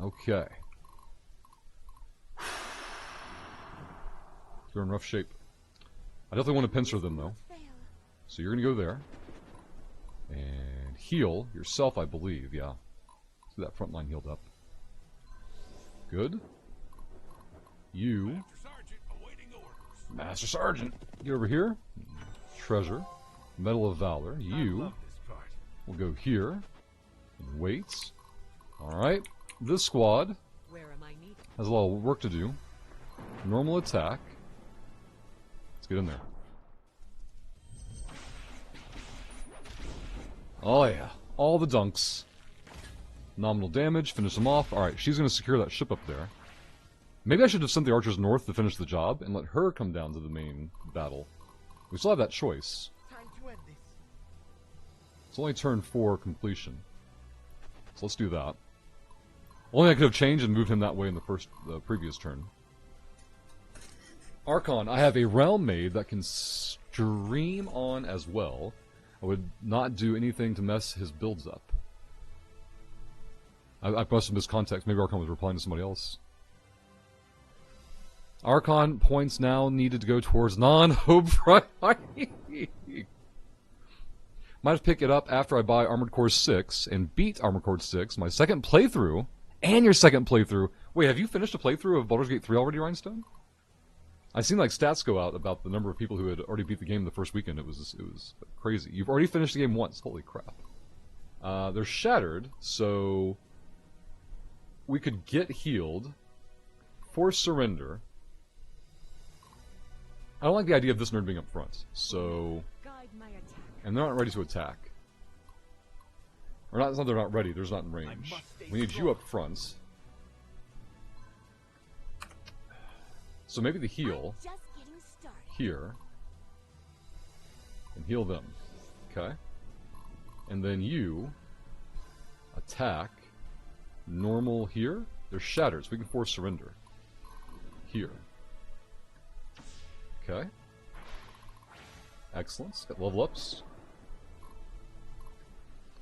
Okay. You're in rough shape. I definitely want to pincer them, though. So you're going to go there. And heal yourself, I believe, yeah. See that front line healed up. Good. You. Master Sergeant. Get over here. Treasure. Medal of Valor. You will go here. And wait. Alright. This squad has a lot of work to do. Normal attack. Let's get in there. Oh yeah. All the dunks. Nominal damage. Finish them off. Alright, she's going to secure that ship up there. Maybe I should have sent the archers north to finish the job and let her come down to the main battle. We still have that choice. Time to end this. It's only turn 4 completion. So let's do that. Only I could have changed and moved him that way in the previous turn. Archon, I have a realm made that can stream on as well. I would not do anything to mess his builds up. I must have missed context. Maybe Archon was replying to somebody else. Archon points now needed to go towards non-hope front. Might have picked it up after I buy Armored Core 6 and beat Armored Core 6, my second playthrough, and your second playthrough. Wait, have you finished a playthrough of Baldur's Gate 3 already, Rhinestone? I've seen like stats go out about the number of people who had already beat the game the first weekend. It was crazy. You've already finished the game once. Holy crap. They're shattered, so we could get healed, force surrender. I don't like the idea of this nerd being up front, so... And they're not ready to attack. Or not, it's not they're not ready, they're just not in range. We need you up front. So maybe the heal here. And heal them. Okay. And then you attack normal here. They're shattered, so we can force surrender. Here. Okay. Excellent. Got level ups.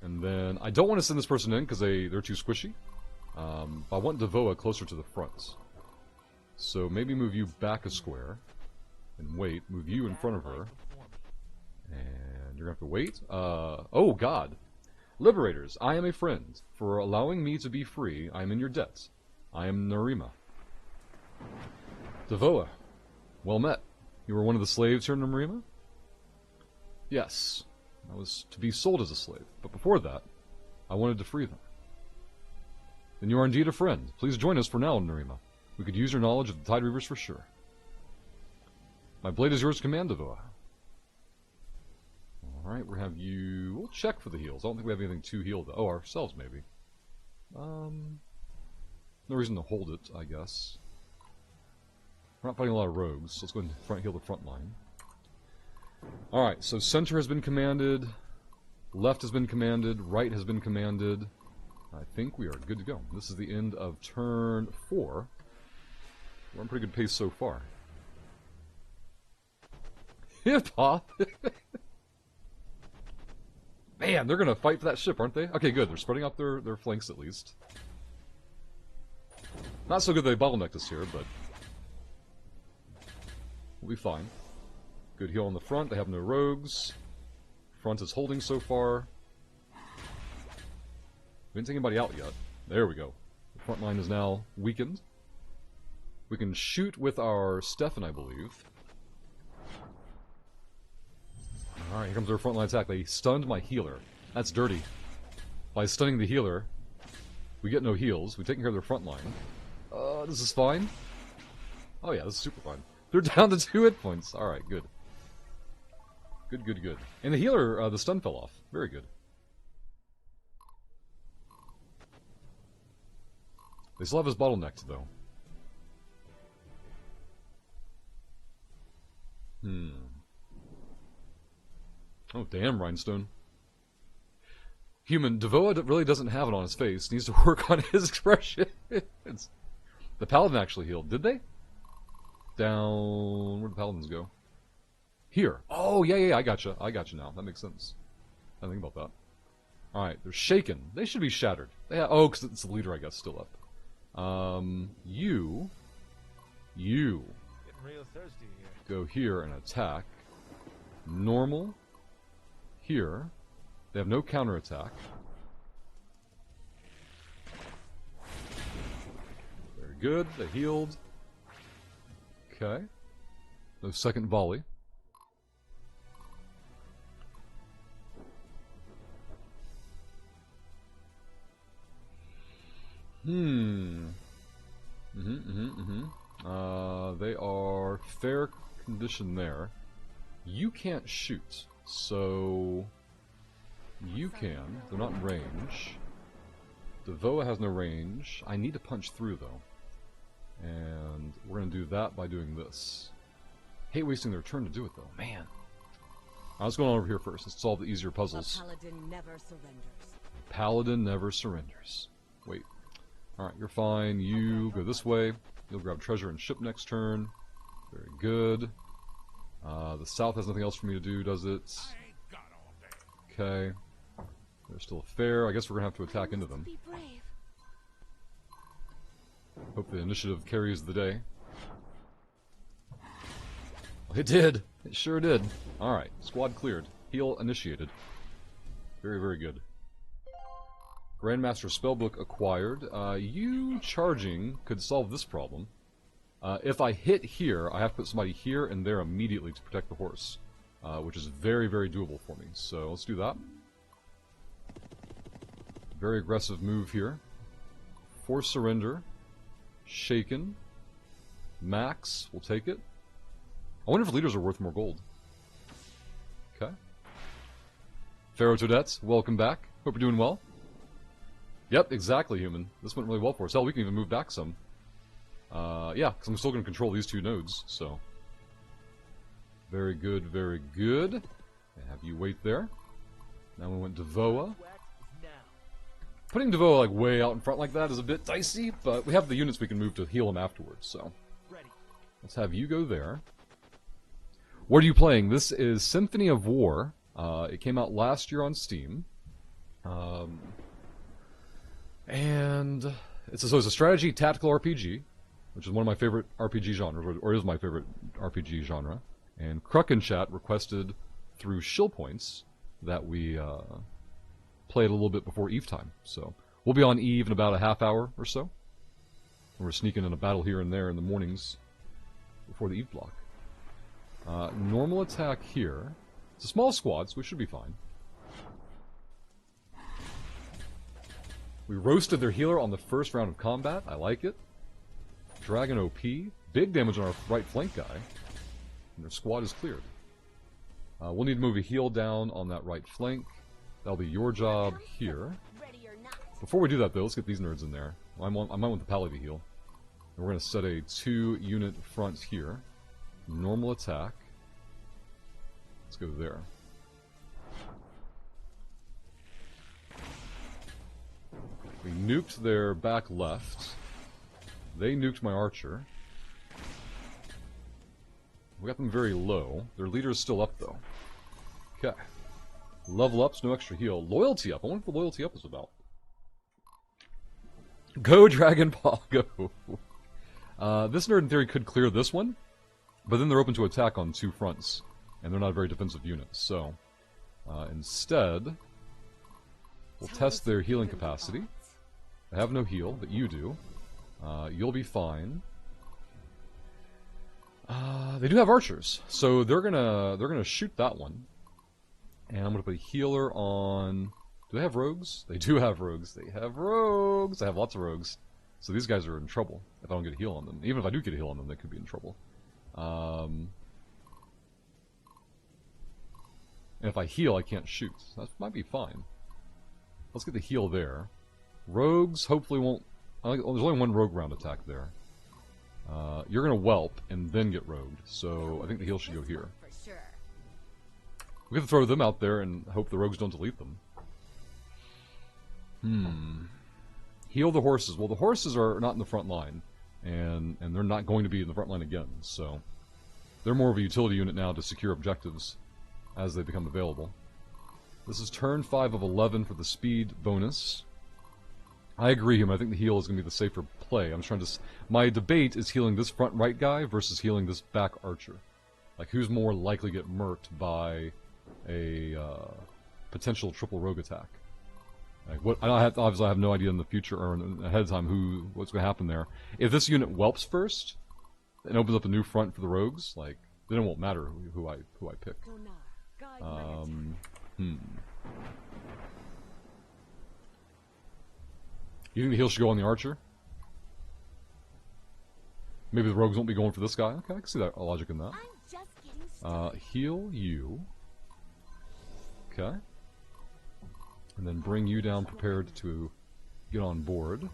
And then I don't want to send this person in because they're too squishy. But I want Devoa closer to the front. So maybe move you back a square. And wait. Move you in front of her. And you're going to have to wait. Oh, God. Liberators, I am a friend. For allowing me to be free, I am in your debt. I am Narima. Devoa, well met. You were one of the slaves here in Narima? Yes. I was to be sold as a slave. But before that, I wanted to free them. Then you are indeed a friend. Please join us for now, Narima. We could use your knowledge of the Tide Reavers for sure. My blade is yours to command, Devoa. Alright, we'll have you... We'll check for the heals. I don't think we have anything to heal, though. Oh, ourselves, maybe. No reason to hold it, I guess. We're not fighting a lot of rogues, so let's go ahead and heal the front line. Alright, so center has been commanded, left has been commanded, right has been commanded. I think we are good to go. This is the end of turn 4. We're on pretty good pace so far. Hip-hop! Man, they're gonna fight for that ship, aren't they? Okay, good. They're spreading out their flanks at least. Not so good they bottlenecked us here, but we'll be fine. Good heal on the front. They have no rogues. Front is holding so far. We didn't take anybody out yet. There we go. The front line is now weakened. We can shoot with our Stefan, I believe. Alright, here comes our frontline attack. They stunned my healer. That's dirty. By stunning the healer, we get no heals. We've taken care of their front line. This is fine. Oh yeah, this is super fine. They're down to 2 hit points. Alright, good. Good, good, good. And the healer, the stun fell off. Very good. They still have his bottlenecked, though. Oh, damn, Rhinestone. Human, Devoa really doesn't have it on his face. Needs to work on his expression. The Paladin actually healed. Did they? Down... Where'd the Paladins go? Here. Oh, yeah, I gotcha. I gotcha now. That makes sense. I think about that. Alright, they're shaken. They should be shattered. Oh, because it's the leader, I guess, still up. You... Getting real thirsty here. Go here and attack. Normal. Here. They have no counterattack. Very good. They healed. Okay. No second volley. They are fair condition there. You can't shoot, so you can. They're not in range. Devoa has no range. I need to punch through, though. And we're going to do that by doing this. Hate wasting their turn to do it, though. Man. Let's go on over here first. Let's solve the easier puzzles. A paladin never surrenders. Paladin never surrenders. Wait. Alright, you're fine. You go this way. You'll grab treasure and ship next turn. Very good. The south has nothing else for me to do, does it? Okay. They're still fair. I guess we're going to have to attack into them. Be brave. Hope the initiative carries the day. It did! It sure did. Alright, squad cleared. Heal initiated. Very, very good. Grandmaster Spellbook acquired. You charging could solve this problem. If I hit here, I have to put somebody here and there immediately to protect the horse. Which is very, very doable for me. So let's do that. Very aggressive move here. Force surrender. Shaken. Max. We'll take it. I wonder if leaders are worth more gold. Okay. Pharaoh Toadette, welcome back. Hope you're doing well. Yep, exactly, human. This went really well for us. Hell, we can even move back some. Yeah, because I'm still going to control these 2 nodes, so. Very good, very good. Have you wait there. Now we went Devoa. Putting Devoa like way out in front like that is a bit dicey, but we have the units we can move to heal him afterwards, so. Let's have you go there. What are you playing? This is Symphony of War. It came out last year on Steam. And it's a strategy tactical RPG, which is one of my favorite RPG genres, or is my favorite RPG genre. And Chat requested through shill points that we play it a little bit before Eve time. So we'll be on Eve in about a half hour or so. And we're sneaking in a battle here and there in the mornings before the Eve block. Normal attack here. It's a small squad, so we should be fine. We roasted their healer on the first round of combat. I like it. Dragon OP. Big damage on our right flank guy. And their squad is cleared. We'll need to move a heal down on that right flank. That'll be your job here. Before we do that, though, let's get these nerds in there. I might want the Pally to heal. And we're going to set a 2-unit front here. Normal attack. Let's go there. We nuked their back left. They nuked my archer. We got them very low. Their leader is still up, though. Okay. Level ups, no extra heal. Loyalty up. I wonder what the loyalty up is about. Go, Dragon Ball, go! This nerd, in theory, could clear this one, but then they're open to attack on 2 fronts, and they're not a very defensive unit, so... instead, we'll test their healing capacity. I have no heal, but you do. You'll be fine. They do have archers, so they're gonna shoot that one. And I'm gonna put a healer on... Do they have rogues? They do have rogues. They have rogues! I have lots of rogues. So these guys are in trouble if I don't get a heal on them. Even if I do get a heal on them, they could be in trouble. And if I heal, I can't shoot. That might be fine. Let's get the heal there. Rogues hopefully won't... there's only one rogue round attack there. You're going to whelp and then get rogued, so I think the heal should go here. For sure. We can throw them out there and hope the rogues don't delete them. Heal the horses. Well, the horses are not in the front line, and they're not going to be in the front line again, so they're more of a utility unit now to secure objectives as they become available. This is turn 5 of 11 for the speed bonus. I agree with him. I think the heal is going to be the safer play. I'm trying to... My debate is healing this front right guy versus healing this back archer. Like, who's more likely to get murked by a potential triple rogue attack? Like, what? Obviously, I have no idea in the future or ahead of time what's going to happen there. If this unit whelps first and opens up a new front for the rogues, like, then it won't matter who I pick. You think the heal should go on the archer? Maybe the rogues won't be going for this guy? Okay, I can see that logic in that. I'm just getting started. Heal you. Okay. And then bring you down prepared to get on board.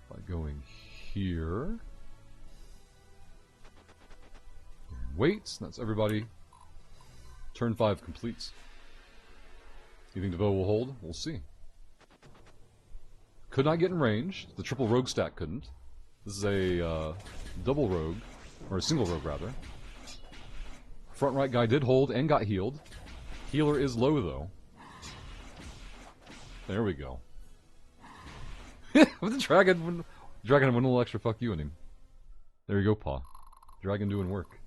By going here. Wait, that's everybody. Turn 5 completes. You think DeVoe will hold? We'll see. Could not get in range. The triple rogue stack couldn't. This is a double rogue, or a single rogue rather. Front right guy did hold and got healed. Healer is low though. There we go. With the dragon had one little extra fuck you in him. There you go, Paw. Dragon doing work.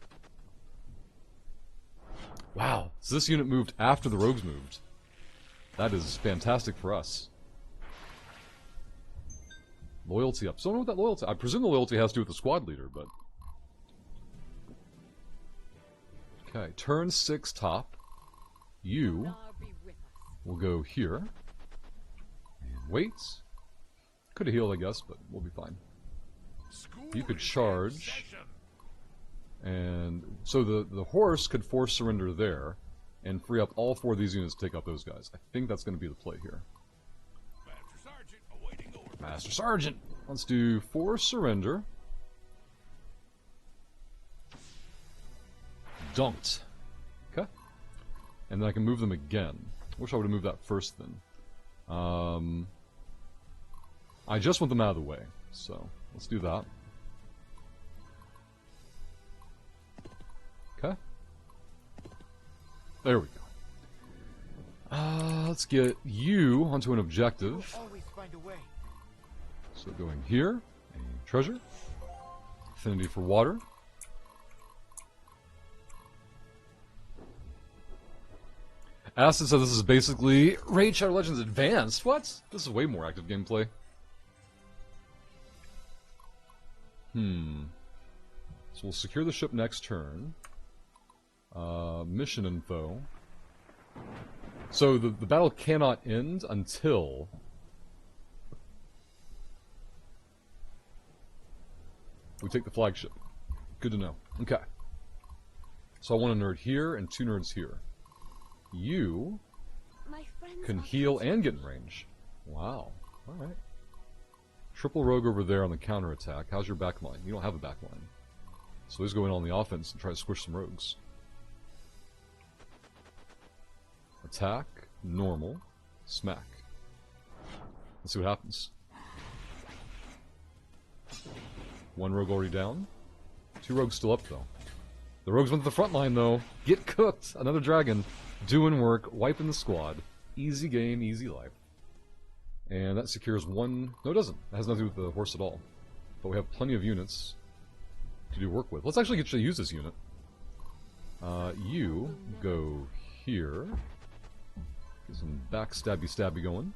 Wow, so this unit moved after the rogues moved. That is fantastic for us. Loyalty up. So I don't know what that loyalty... I presume the loyalty has to do with the squad leader, but... Okay, turn 6 top. You will go here. And wait. Could have healed, I guess, but we'll be fine. You could charge. And so the horse could force surrender there and free up all 4 of these units to take out those guys. I think that's going to be the play here. Master Sergeant! Let's do 4 surrender. Dunked. Okay. And then I can move them again. Wish I would have moved that first then. I just want them out of the way, so let's do that. Okay. There we go. Let's get you onto an objective. Always find a way. So going here, a treasure, affinity for water. Aston says this is basically Raid Shadow Legends Advanced. What? This is way more active gameplay. So we'll secure the ship next turn. Mission info. So the battle cannot end until... we take the flagship. Good to know. Okay. So I want a nerd here and 2 nerds here. You can heal and get in range. Wow. Alright. Triple rogue over there on the counterattack. How's your back line? You don't have a back line. So let's go in on the offense and try to squish some rogues. Attack, normal, smack. Let's see what happens. 1 rogue already down. 2 rogues still up though. The rogues went to the front line though. Get cooked! Another dragon. Doing work, wiping the squad. Easy game, easy life. And that secures 1... No, it doesn't. It has nothing to do with the horse at all. But we have plenty of units to do work with. Let's actually get to use this unit. You go here. Get some backstabby-stabby going.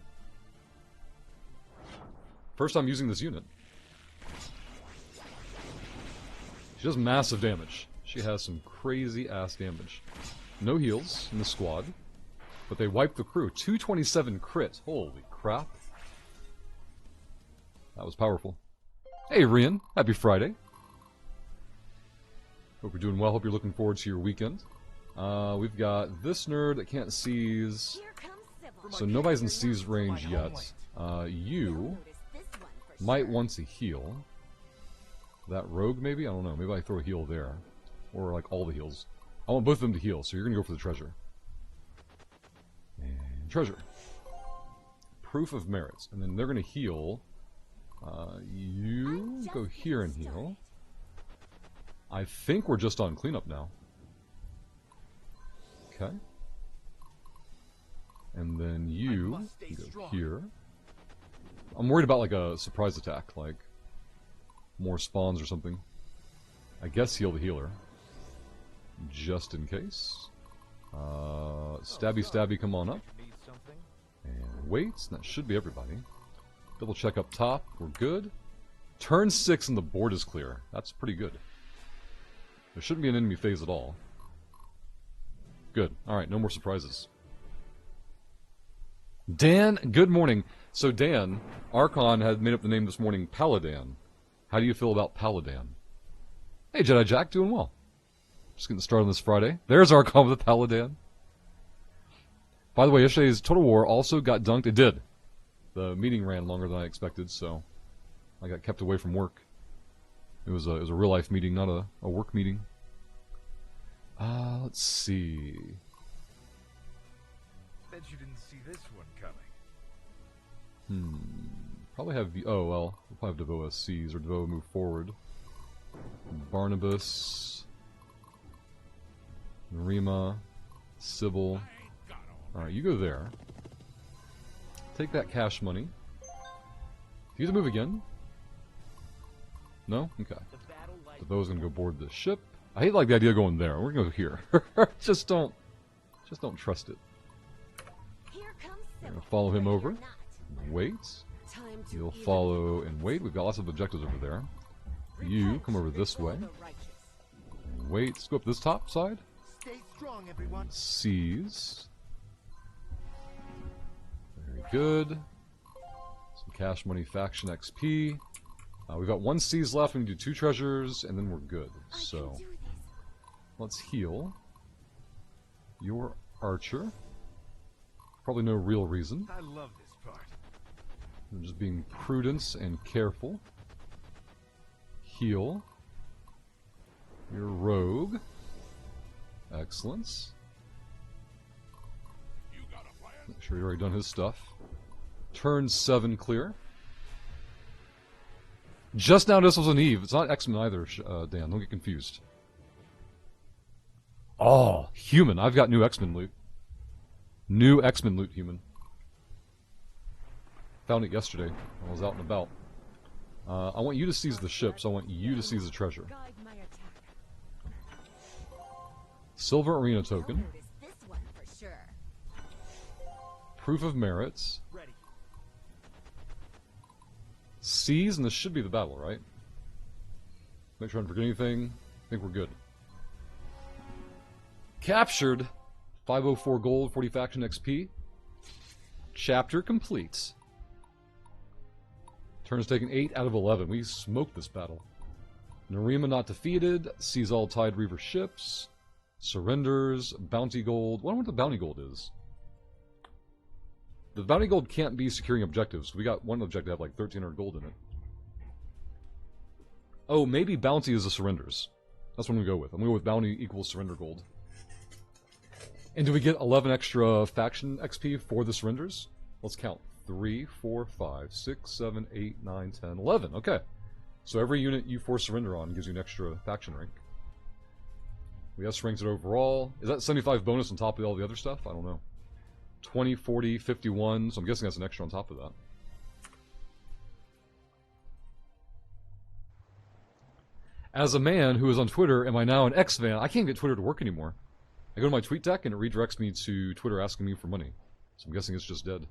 First time using this unit. She does massive damage. She has some crazy-ass damage. No heals in the squad, but they wipe the crew. 227 crit. Holy crap. That was powerful. Hey, Rian. Happy Friday. Hope you're doing well. Hope you're looking forward to your weekend. We've got this nerd that can't seize. Here comes Sybil. So nobody's in seize range yet. You Notice this one for might sure. want to heal. That rogue, maybe? I don't know. Maybe I throw a heal there. Or, like, all the heals. I want both of them to heal, so you're going to go for the treasure. And treasure. Proof of merits. And then they're going to heal. You I'm just go here and getting heal. started. I think we're just on cleanup now. Okay. And then you go here. I'm worried about, like, a surprise attack, like more spawns or something. I guess heal the healer. Just in case. Stabby stabby, come on up. Need something? And waits, that should be everybody. Double check up top, we're good. Turn 6 and the board is clear. That's pretty good. There shouldn't be an enemy phase at all. Good. Alright, no more surprises. Dan, good morning. So Dan, Archon had made up the name this morning, Paladin. How do you feel about Paladin? Hey Jedi Jack, doing well. Just getting started on this Friday. There's Archon with the Paladin. By the way, yesterday's Total War also got dunked. It did. The meeting ran longer than I expected, so I got kept away from work. It was a real life meeting, not a work meeting. Let's see. Bet you didn't see this one coming. Probably have the. Oh well, we'll probably have Devoa seize or Devoa move forward. Barnabas, Narima, Sybil. All right, you go there. Take that cash money. Do you have to move again? No? Okay. Devoa's gonna go board the ship. I hate like the idea of going there. We're gonna go here. just don't trust it. Here comes We're Sybil. gonna follow him Ready or over. not. Wait. Time to You'll even follow and wait. We've got lots of objectives over there. You come over this way. the righteous. Wait. Let's go up this top side. Stay strong, everyone. Seize. Very good. Some cash money faction XP. We've got one seize left. We can do 2 treasures, and then we're good. I So can do this. let's heal your archer. Probably no real reason. I love this part. I'm just being prudent and careful. Heal your rogue. Excellence. Make sure he's already done his stuff. Turn 7 clear. Just now this was an Eve. It's not X-Men either, Dan. Don't get confused. Oh, human. I've got new X-Men loot. New X-Men loot, human. Found it yesterday when I was out and about. I want you to seize the ship, so I want you to seize the treasure. Guide my attack. Silver Arena You'll token. notice this one for sure. Proof of merits. Ready. Seize, and this should be the battle, right? Make sure I don't forget anything. I think we're good. Captured. 504 gold, 40 faction XP. Chapter complete. Turns taken 8 out of 11. We smoked this battle. Narima not defeated. Seize all Tide Reaver ships. Surrenders. Bounty gold. I wonder what the bounty gold is. The bounty gold can't be securing objectives. We got one objective that had like 1,300 gold in it. Oh, maybe bounty is the surrenders. That's what I'm going to go with. I'm going to go with bounty equals surrender gold. And do we get 11 extra faction XP for the surrenders? Let's count. 3, 4, 5, 6, 7, 8, 9, 10, 11. Okay. So every unit you force surrender on gives you an extra faction rank. We have ranks it overall. Is that 75 bonus on top of all the other stuff? I don't know. 20, 40, 51. So I'm guessing that's an extra on top of that. As a man who is on Twitter, am I now an X-Van? I can't get Twitter to work anymore. I go to my tweet deck and it redirects me to Twitter asking me for money. So I'm guessing it's just dead.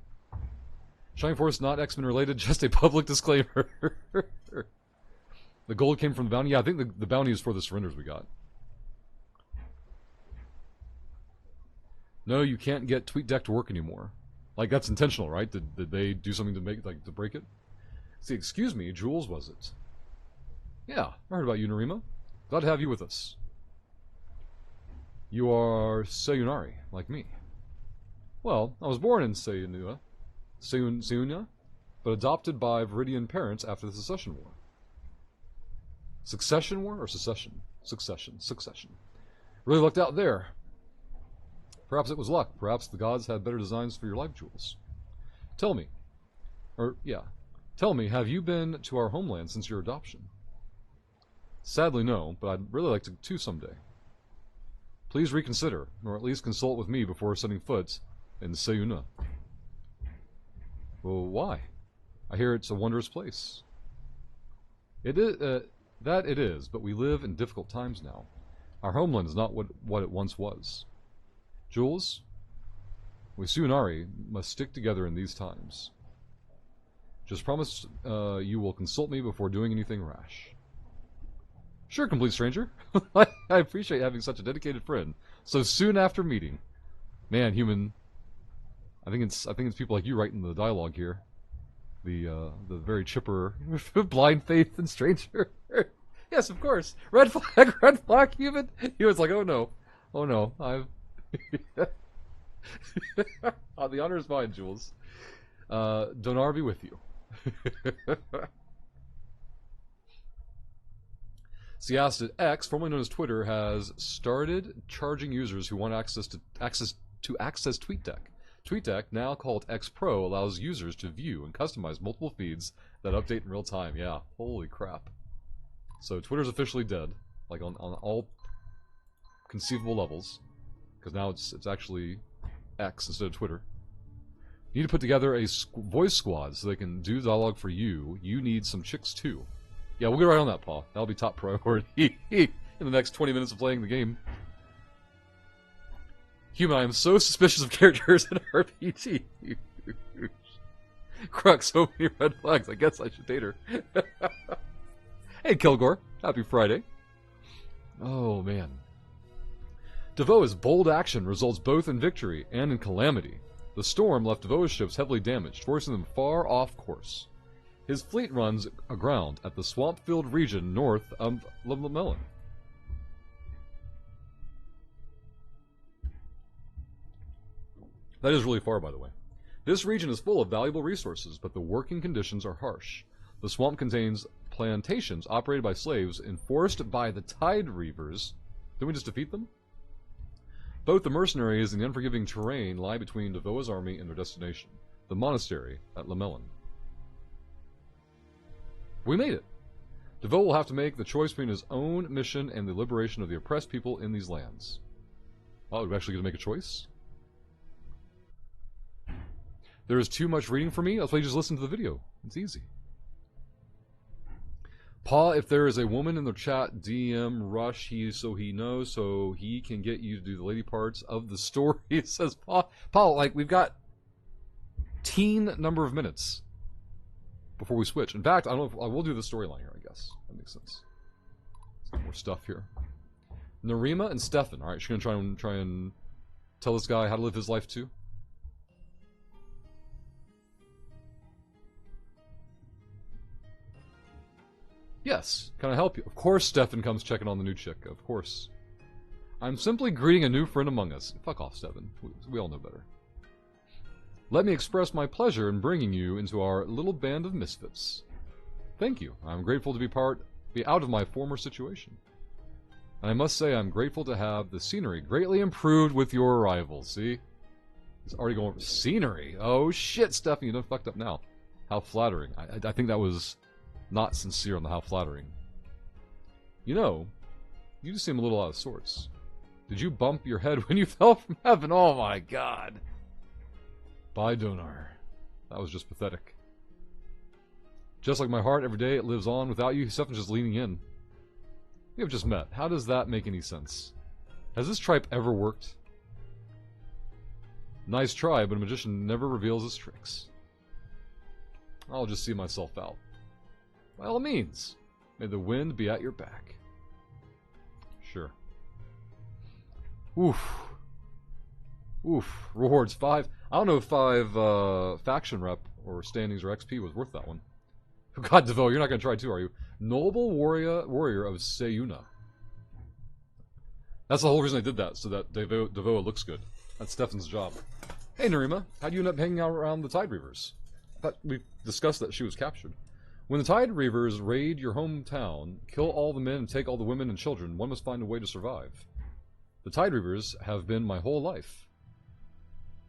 Shining Force not X-Men related, just a public disclaimer. The gold came from the bounty. Yeah, I think the bounty is for the surrenders we got. No, you can't get TweetDeck to work anymore. Like, that's intentional, right? Did they do something to make, like, to break it? See, excuse me, Jules, was it? Yeah, I heard about you, Narima. Glad to have you with us. You are Sayunari, like me. Well, I was born in Sayunya, but adopted by Viridian parents after the Succession War. Succession War or secession? Succession. Really lucked out there. Perhaps it was luck. Perhaps the gods had better designs for your life, Jules. Tell me, have you been to our homeland since your adoption? Sadly, no, but I'd really like to someday. Please reconsider, or at least consult with me before setting foot in Sayuna. Well, why? I hear it's a wondrous place. It is, that it is, but we live in difficult times now. Our homeland is not what it once was. Jules, we Sayunari must stick together in these times. Just promise you will consult me before doing anything rash. Sure, complete stranger. I appreciate having such a dedicated friend so soon after meeting. Man, human. I think it's people like you writing the dialogue here. The very chipper, blind faith and stranger. Yes, of course. Red flag, human. He was like, oh no, I've. Oh, the honor is mine, Jules. Donar be with you. Siasted X, formerly known as Twitter, has started charging users who want access to access TweetDeck. TweetDeck, now called X Pro, allows users to view and customize multiple feeds that update in real time. Yeah, holy crap. So Twitter's officially dead, like on all conceivable levels, because now it's actually X instead of Twitter. You need to put together a voice squad so they can do dialogue for you. You need some chicks too. Yeah, we'll get right on that, Paul. That'll be top priority in the next 20 minutes of playing the game. Human, I am so suspicious of characters in RPG. Crux, so many red flags. I guess I should date her. Hey, Kilgore. Happy Friday. Oh, man. Devoa's bold action results both in victory and in calamity. The storm left Devoa's ships heavily damaged, forcing them far off course. His fleet runs aground at the swamp-filled region north of Lemelin. That is really far, by the way. This region is full of valuable resources, but the working conditions are harsh. The swamp contains plantations operated by slaves enforced by the Tide Reavers. Didn't we just defeat them? Both the mercenaries and the unforgiving terrain lie between Devoa's army and their destination, the monastery at Lemelin. We made it. Devoa will have to make the choice between his own mission and the liberation of the oppressed people in these lands. Oh, we're actually going to make a choice? There is too much reading for me? That's why you just listen to the video. It's easy. Pa, if there is a woman in the chat, DM Rush so he knows, so he can get you to do the lady parts of the story. It says, Pa, like, we've got teen number of minutes before we switch. In fact, I don't know if I will do the storyline here, I guess. That makes sense. Let's get more stuff here. Narima and Stefan. Alright, she's gonna try and tell this guy how to live his life too. Yes, can I help you? Of course Stefan comes checking on the new chick, of course. I'm simply greeting a new friend among us. Fuck off, Stefan. We all know better. Let me express my pleasure in bringing you into our little band of misfits. Thank you. I'm grateful to be out of my former situation. And I must say I'm grateful to have the scenery greatly improved with your arrival. See? It's already going... Scenery? Oh shit, Stefan, you done fucked up now. How flattering. I think that was... not sincere on the how flattering. You know, you just seem a little out of sorts. Did you bump your head when you fell from heaven? Oh my god. Bye, Donar. That was just pathetic. Just like my heart, every day it lives on without you. Stefan's just leaning in. We have just met. How does that make any sense? Has this tripe ever worked? Nice try, but a magician never reveals his tricks. I'll just see myself out. By all means, may the wind be at your back. Sure. Oof. Oof. Rewards 5. I don't know if 5 faction rep or standings or XP was worth that one. God, DeVoe, you're not going to try too, are you? Noble warrior of Sayuna. That's the whole reason I did that, so that DeVoe looks good. That's Stefan's job. Hey, Narima, how'd you end up hanging out around the Tide Reavers? I thought we discussed that she was captured. When the Tide Reavers raid your hometown, kill all the men and take all the women and children, one must find a way to survive. The Tide Reavers have been my whole life.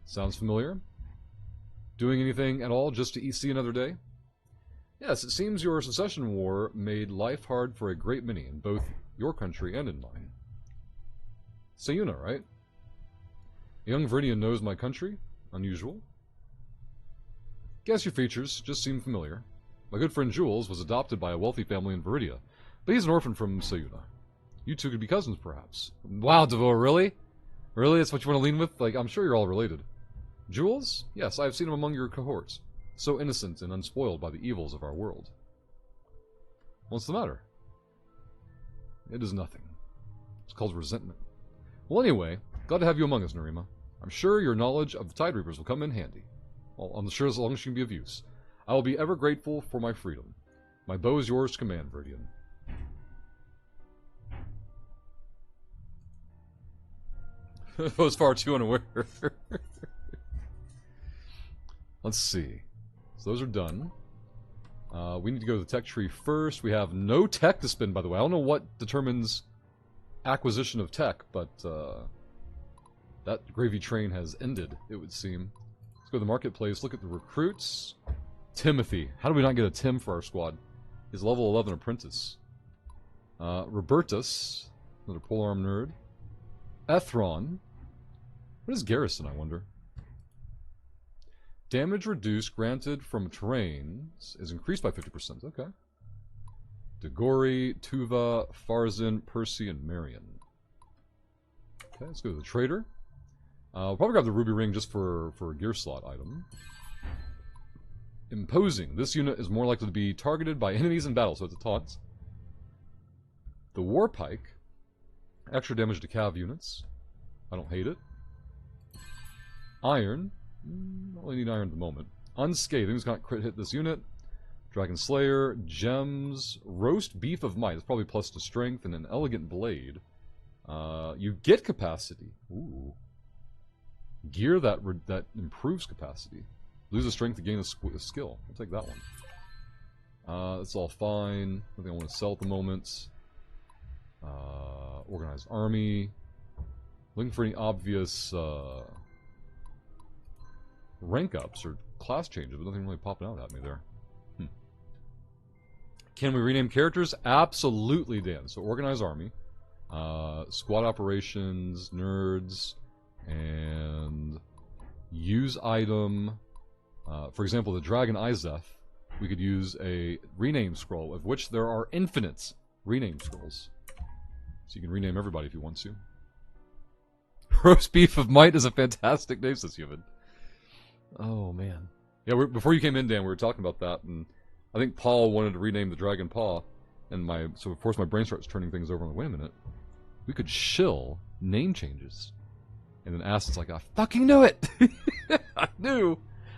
Sounds familiar? Doing anything at all just to see another day? Yes, it seems your secession war made life hard for a great many in both your country and in mine. Sayuna, right? A young Viridian knows my country? Unusual. Guess your features just seem familiar. My good friend Jules was adopted by a wealthy family in Viridia, but he's an orphan from Sayuna. You two could be cousins, perhaps. Wow, DeVoe, really? Really? That's what you want to lean with? Like, I'm sure you're all related. Jules? Yes, I have seen him among your cohorts. So innocent and unspoiled by the evils of our world. What's the matter? It is nothing. It's called resentment. Well, anyway, glad to have you among us, Narima. I'm sure your knowledge of the Tide Reapers will come in handy. Well, I'm sure as long as you can be of use. I will be ever grateful for my freedom. My bow is yours to command, Viridian. I was far too unaware. Let's see. So those are done. We need to go to the tech tree first. We have no tech to spend, by the way. I don't know what determines acquisition of tech, but that gravy train has ended, it would seem. Let's go to the marketplace, look at the recruits. Timothy. How do we not get a Tim for our squad? He's a level 11 apprentice. Robertus, another polearm nerd. Ethron. What is Garrison, I wonder? Damage reduced granted from terrains is increased by 50%. Okay. Degori, Tuva, Farzin, Percy, and Marion. Okay, let's go to the trader. We'll probably grab the ruby ring just for a gear slot item. Imposing. This unit is more likely to be targeted by enemies in battle, so it's a taunt. The war pike. Extra damage to cav units. I don't hate it. Iron. Don't really need iron at the moment. Unscathed. Who's got crit hit this unit? Dragon Slayer. Gems. Roast Beef of Might. It's probably plus to strength and an elegant blade. You get capacity. Ooh. Gear that improves capacity. Lose a strength to gain a skill. I'll take that one. That's all fine. Nothing I want to sell at the moment. Organized army. Looking for any obvious rank ups or class changes, but nothing really popping out at me there. Can we rename characters? Absolutely, Dan. So organized army, squad operations, nerds, and use item. For example, the Dragon Izeth, we could use a rename scroll, of which there are infinite rename scrolls. So you can rename everybody if you want to. Roast Beef of Might is a fantastic name, says Human. Oh, man. Yeah, before you came in, Dan, we were talking about that, and I think Paul wanted to rename the Dragon Paw, and so of course my brain starts turning things over. I'm like, wait a minute. We could shill name changes. And then Acid's like, I fucking knew it!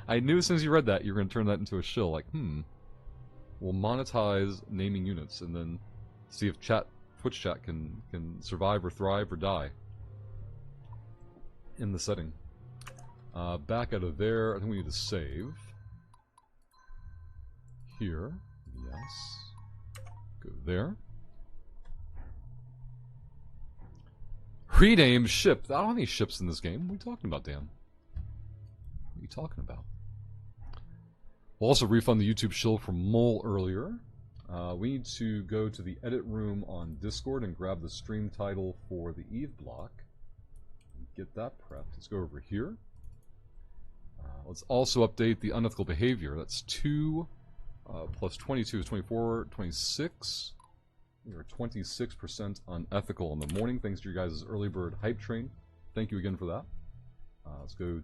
I knew as soon as you read that, you were going to turn that into a shill. Like, we'll monetize naming units, and then see if Twitch chat can survive or thrive or die in the setting. Back out of there, I think we need to save. Here. Yes. Go there. Rename ship. I don't have any ships in this game. What are you talking about, Dan? What are you talking about? We'll also refund the YouTube shill from Mole earlier. We need to go to the edit room on Discord and grab the stream title for the Eve block. Get that prepped. Let's go over here. Let's also update the unethical behavior. That's 2 plus 22 is 24, 26. We are 26% unethical in the morning, thanks to your guys' early bird hype train. Thank you again for that. Let's go